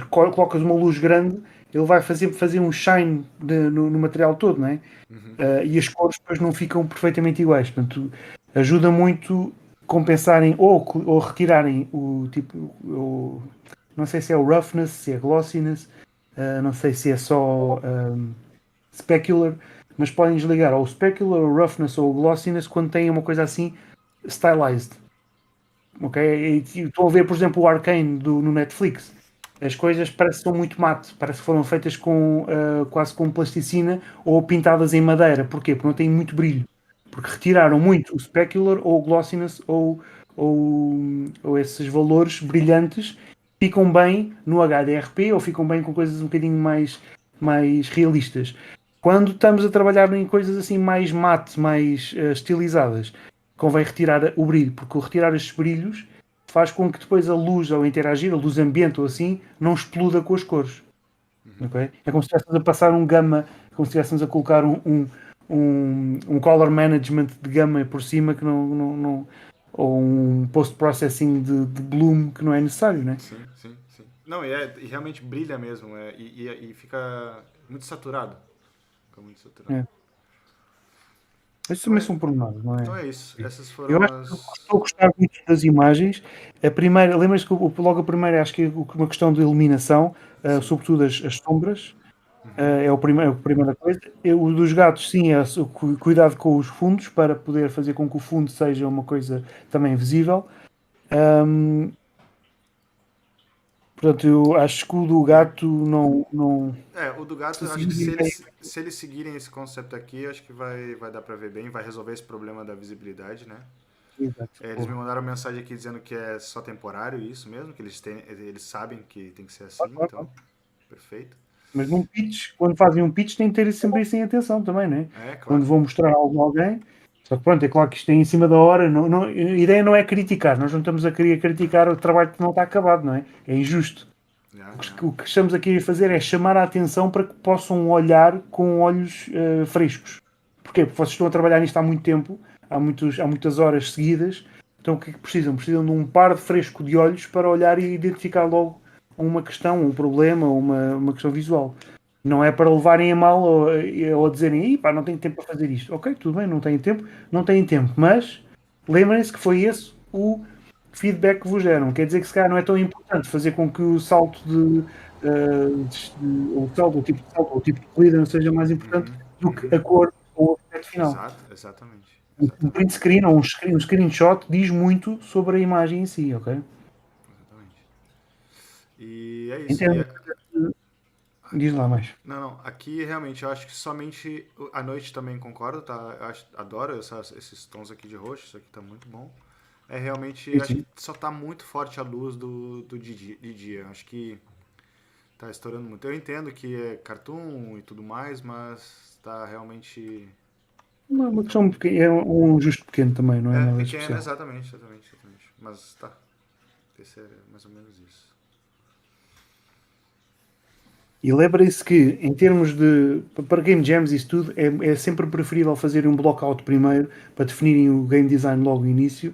colocas uma luz grande, ele vai fazer um shine no material todo, não é? Uhum. E as cores depois não ficam perfeitamente iguais. Portanto, ajuda muito compensarem ou retirarem o tipo. Não sei se é o roughness, se é glossiness, não sei se é só specular, mas podem desligar ou o specular, o roughness ou o glossiness quando têm uma coisa assim stylized. Ok? E estou a ver, por exemplo, o Arcane no Netflix. As coisas parecem que são muito mate, parece que foram feitas quase com plasticina ou pintadas em madeira. Porquê? Porque não têm muito brilho. Porque retiraram muito o specular ou o glossiness ou esses valores brilhantes ficam bem no HDRP ou ficam bem com coisas um bocadinho mais realistas. Quando estamos a trabalhar em coisas assim mais mate, mais estilizadas, convém retirar o brilho, porque o retirar estes brilhos faz com que depois a luz, ao interagir, a luz ambiente ou assim, não exploda com as cores. Okay? É como se estivéssemos a passar um gama, como se estivéssemos a colocar um color management de gama por cima que não ou um post-processing de bloom que não é necessário, né? Sim, sim, sim. Não, e realmente brilha mesmo, e fica muito saturado. Fica muito saturado. É. Esses Então também é, são pormenores, não então é? é isso. Essas Eu foram acho que as. estou a gostar muito das imagens. A primeira, lembras que logo a primeira acho que é uma questão de iluminação, Sim. sobretudo as sombras. Uhum. É a primeira coisa. O dos gatos, sim, é o cuidado com os fundos para poder fazer com que o fundo seja uma coisa também visível. Ahm, Portanto, eu acho que o do Yeah. gato não O do gato, se eu acho que seguirem bem. se eles seguirem esse conceito aqui, eu acho que vai dar pra ver bem, vai resolver esse problema da visibilidade, né? Exato. Eles me mandaram mensagem aqui dizendo que é só temporário isso mesmo, que eles sabem que tem que ser Claro, assim, claro, então, claro. perfeito. Mas num pitch, quando fazem um pitch, têm que ter sempre isso em atenção também, não é? É, Quando claro. vão mostrar algo a alguém. Só que pronto, é claro que isto é em cima da hora. A ideia não é criticar, nós não estamos a querer criticar o trabalho que não está acabado, não é? É injusto. Yeah, yeah. O que estamos aqui a fazer é chamar a atenção para que possam olhar com olhos frescos. Porquê? Porque vocês estão a trabalhar nisto há muito tempo, há muitas horas seguidas. Então o que é que precisam? Precisam de um par de fresco de olhos para olhar e identificar logo uma questão, um problema, uma questão visual. Não é para levarem a mal ou dizerem, pá, não tenho tempo para fazer isto. Ok, tudo bem, não tenho tempo, não têm tempo. Mas lembrem-se que foi esse o feedback que vos deram. Quer dizer que se calhar não é tão importante fazer com que o salto o salto, o tipo de salto, ou o tipo de corrida não seja mais importante Uhum, do que uhum. a cor ou o aspecto final. Exatamente. Um print Exatamente. screen ou um screenshot diz muito sobre a imagem em si, ok? Exatamente. E é Em isso. termos diz lá mais. Não, não. Aqui realmente eu acho que somente a noite também concordo, tá? Adoro esses tons aqui de roxo, isso aqui tá muito bom. É realmente, Sim, acho sim. que só tá muito forte a luz do de dia. Acho que tá estourando muito. Eu entendo que é cartoon e tudo mais, mas tá realmente. Uma Tá questão muito. pequena, é um ajuste pequeno também, não é É nada de pequeno, especial. exatamente. Mas tá. Esse é mais ou menos isso. E lembrem-se que, em termos para game jams e isso tudo, é sempre preferível fazer um blockout primeiro, para definirem o game design logo no início,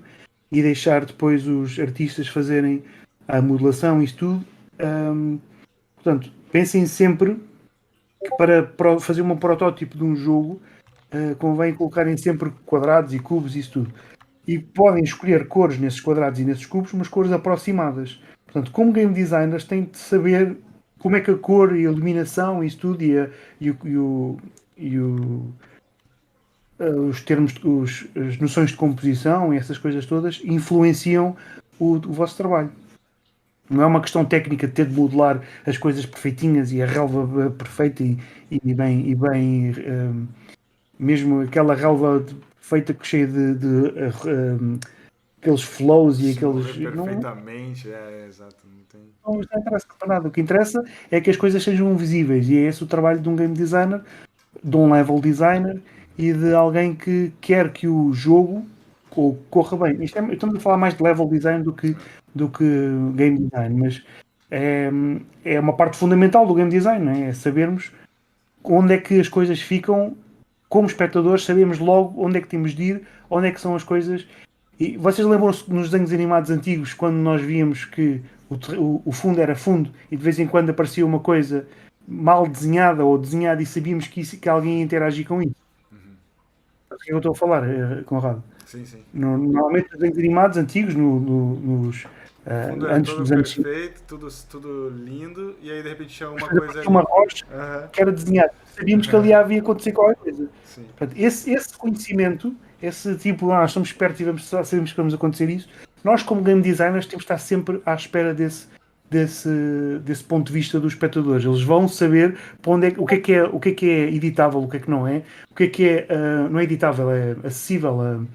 e deixar depois os artistas fazerem a modelação e isso tudo. Ahm, Portanto, pensem sempre que para fazer um protótipo de um jogo, convém colocarem sempre quadrados e cubos e isso tudo. E podem escolher cores nesses quadrados e nesses cubos, mas cores aproximadas. Portanto, como game designers, têm de saber como é que a cor e a iluminação e isso tudo e, o, e, o, e o- os termos, as noções de composição e essas coisas todas influenciam o vosso trabalho. Não é uma questão técnica de ter de modelar as coisas perfeitinhas e a relva perfeita e bem mesmo aquela relva feita cheia de aqueles flows e Se aqueles. mover perfeitamente, exato. Não interessa para nada. O que interessa é que as coisas sejam visíveis e é esse o trabalho de um game designer, de um level designer e de alguém que quer que o jogo corra bem. Estamos a falar mais de level design do que game design, mas é uma parte fundamental do game design, não é? É sabermos onde é que as coisas ficam, como espectadores, sabemos logo onde é que temos de ir, onde é que são as coisas. E vocês lembram-se nos desenhos animados antigos, quando nós víamos que o fundo era fundo e de vez em quando aparecia uma coisa mal desenhada ou desenhada e sabíamos que alguém ia interagir com isso? Sabe o que eu estou a falar, Conrado? Sim, sim. Normalmente nos desenhos animados antigos, O fundo era antes todo dos anos 50, perfeito, tudo lindo, e aí de repente tinha uma coisa uma ali. rocha Aham. que era desenhada. Sabíamos que ali havia acontecer qualquer coisa. Sim. Portanto, esse conhecimento, esse tipo, nós somos espertos e sabemos que vamos acontecer isso, nós como game designers temos de estar sempre à espera desse ponto de vista dos espectadores. Eles vão saber para onde o que é editável, o que não é, não é editável, é acessível,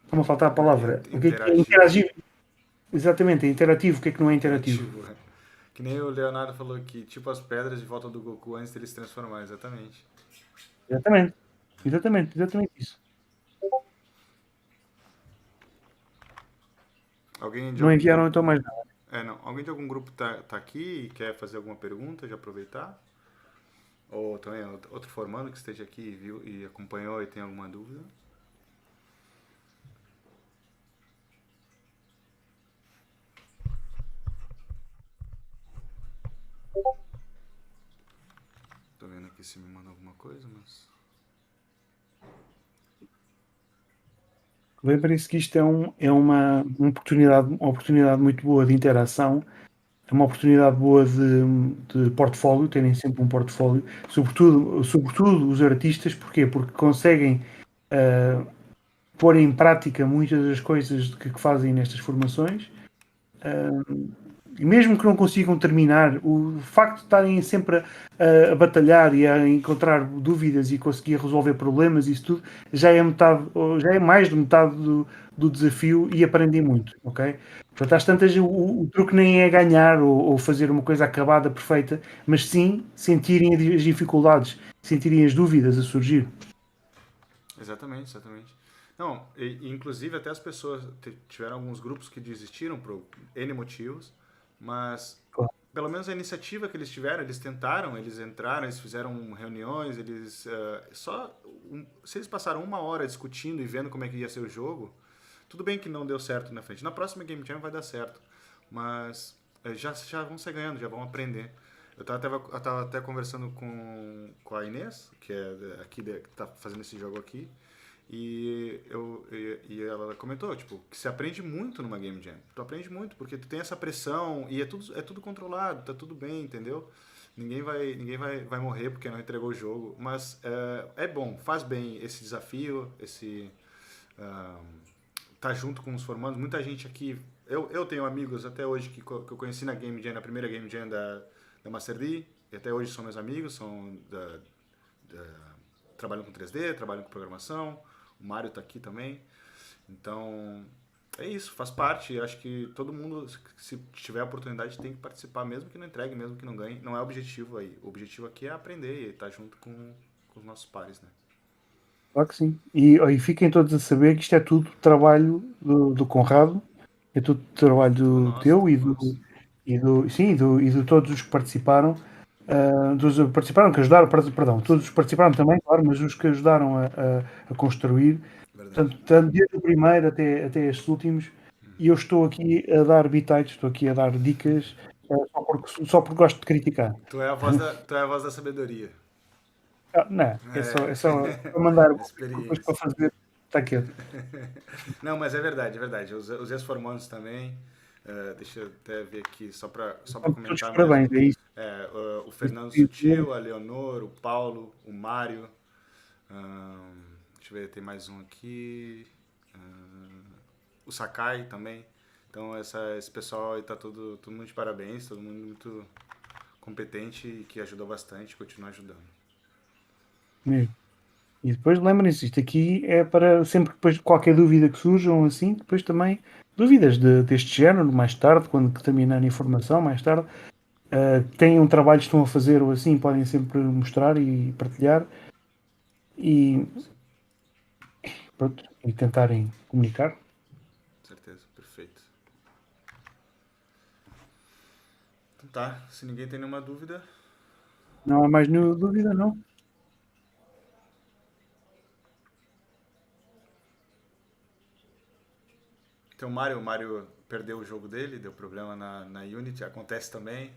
como faltar a palavra, o que é Interagível. interagível. Exatamente, é interativo, o que não é interativo. Interativo. Que nem o Leonardo falou aqui, tipo as pedras de volta do Goku antes dele se transformar, exatamente. Exatamente, exatamente isso. Alguém de Não algum enviaram grupo. então mais nada. Não. Alguém de algum grupo tá aqui e quer fazer alguma pergunta, já aproveitar? Ou também outro formando que esteja aqui e viu e acompanhou e tem alguma dúvida? Tô vendo aqui se me manda alguma coisa, mas. Lembrem-se que isto uma oportunidade muito boa de interação, é uma oportunidade boa de portfólio, terem sempre um portfólio, sobretudo os artistas, porquê? Porque conseguem pôr em prática muitas das coisas que fazem nestas formações. E mesmo que não consigam terminar, o facto de estarem sempre a batalhar e a encontrar dúvidas e conseguir resolver problemas, isso tudo, já é metade, ou já é mais de metade do desafio e aprendem muito, ok? Portanto, às tantas, o truque nem é ganhar ou fazer uma coisa acabada, perfeita, mas sim sentirem as dificuldades, sentirem as dúvidas a surgir. Exatamente, exatamente. Não, inclusive até as pessoas tiveram alguns grupos que desistiram por N motivos, mas Claro. pelo menos a iniciativa que eles tiveram, eles tentaram, eles entraram, eles fizeram reuniões, se eles passaram 1 hora discutindo e vendo como é que ia ser o jogo, tudo bem que não deu certo na frente. Na próxima Game Jam vai dar certo, mas já vão ser ganhando, já vão aprender. Eu tava até conversando com a Inês, que é aqui que tá fazendo esse jogo aqui, e ela comentou, tipo, que se aprende muito numa Game Jam. Tu aprende muito, porque tu tem essa pressão e é tudo controlado, tá tudo bem, entendeu? Ninguém vai morrer porque não entregou o jogo, mas é bom, faz bem esse desafio, tá junto com os formandos. Muita gente aqui, eu tenho amigos até hoje que eu conheci na Game Jam, na primeira Game Jam da Master D, e até hoje são meus amigos, trabalham com 3D, trabalham com programação. O Mário tá aqui também. Então, é isso, faz parte. Eu acho que todo mundo, se tiver a oportunidade, tem que participar, mesmo que não entregue, mesmo que não ganhe. Não é o objetivo aí. O objetivo aqui é aprender e estar junto com os nossos pares, né? Claro que sim. E fiquem todos a saber que isto é tudo trabalho do Conrado, é tudo trabalho Tudo do nosso, teu tudo nosso. e de todos os que participaram, que ajudaram, perdão, todos os que participaram também, claro, mas os que ajudaram a construir, Verdade. portanto, desde o primeiro até estes últimos, e eu estou aqui a dar bitites, estou aqui a dar dicas, só porque gosto de criticar. Tu é a voz da sabedoria. Não, é só É. para mandar depois Experiência. para fazer, está quieto. Não, mas é verdade, é verdade. Os ex-formandos também. Deixa eu até ver aqui, só pra Todos os comentar mesmo. parabéns, é isso. O Fernando Sutil, a Leonor, o Paulo, o Mário. Deixa eu ver, tem mais um aqui. O Sakai também. Então esse pessoal aí tá todo mundo de parabéns, todo mundo muito competente e que ajudou bastante, continua ajudando. Mesmo. E depois lembrem-se, isto aqui é para sempre que depois qualquer dúvida que surjam assim, depois também dúvidas deste género, mais tarde, quando terminarem a informação, mais tarde, têm um trabalho que estão a fazer ou assim, podem sempre mostrar e partilhar e, pronto, e tentarem comunicar. Certeza, perfeito. Então tá, se ninguém tem nenhuma dúvida. Não há mais nenhuma dúvida, não? Então o Mário perdeu o jogo dele, deu problema na Unity, acontece também.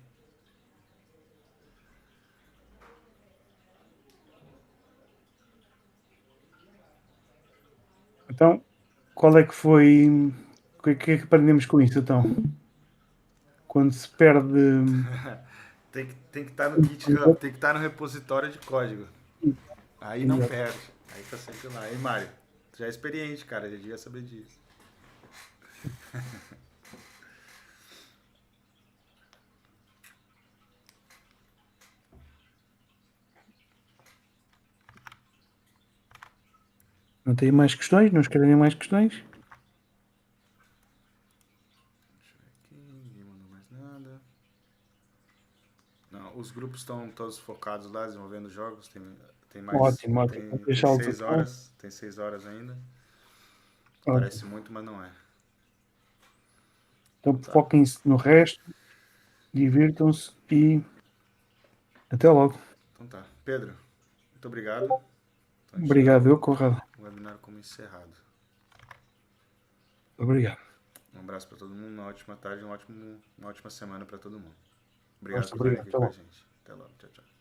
Então, qual é que foi. O que é que aprendemos com isso então? Quando se perde. Tem que estar no GitHub, tem que estar no repositório de código. Aí não Exato. perde. Aí tá sempre lá. E Mário, tu já é experiente, cara, já devia saber disso. Não tem mais questões? Não escrevem mais questões? Deixa eu ver aqui, ninguém mandou mais nada. Não, os grupos estão todos focados lá, desenvolvendo jogos. Tem mais. Ótimo, ótimo. Vou Tem deixá-los 6 então. horas. Tem 6 horas ainda. Parece Ótimo. muito, mas não é. Então Então tá. foquem-se no resto, divirtam-se e até logo. Então tá. Pedro, muito obrigado. Então a gente dá Obrigado, o eu, Conrado. webinar como encerrado. Obrigado. Um abraço para todo mundo, uma ótima tarde, uma ótima semana para todo mundo. Obrigado Força, por estarem obrigado. aqui Até com a logo. gente. Até logo. Tchau, tchau.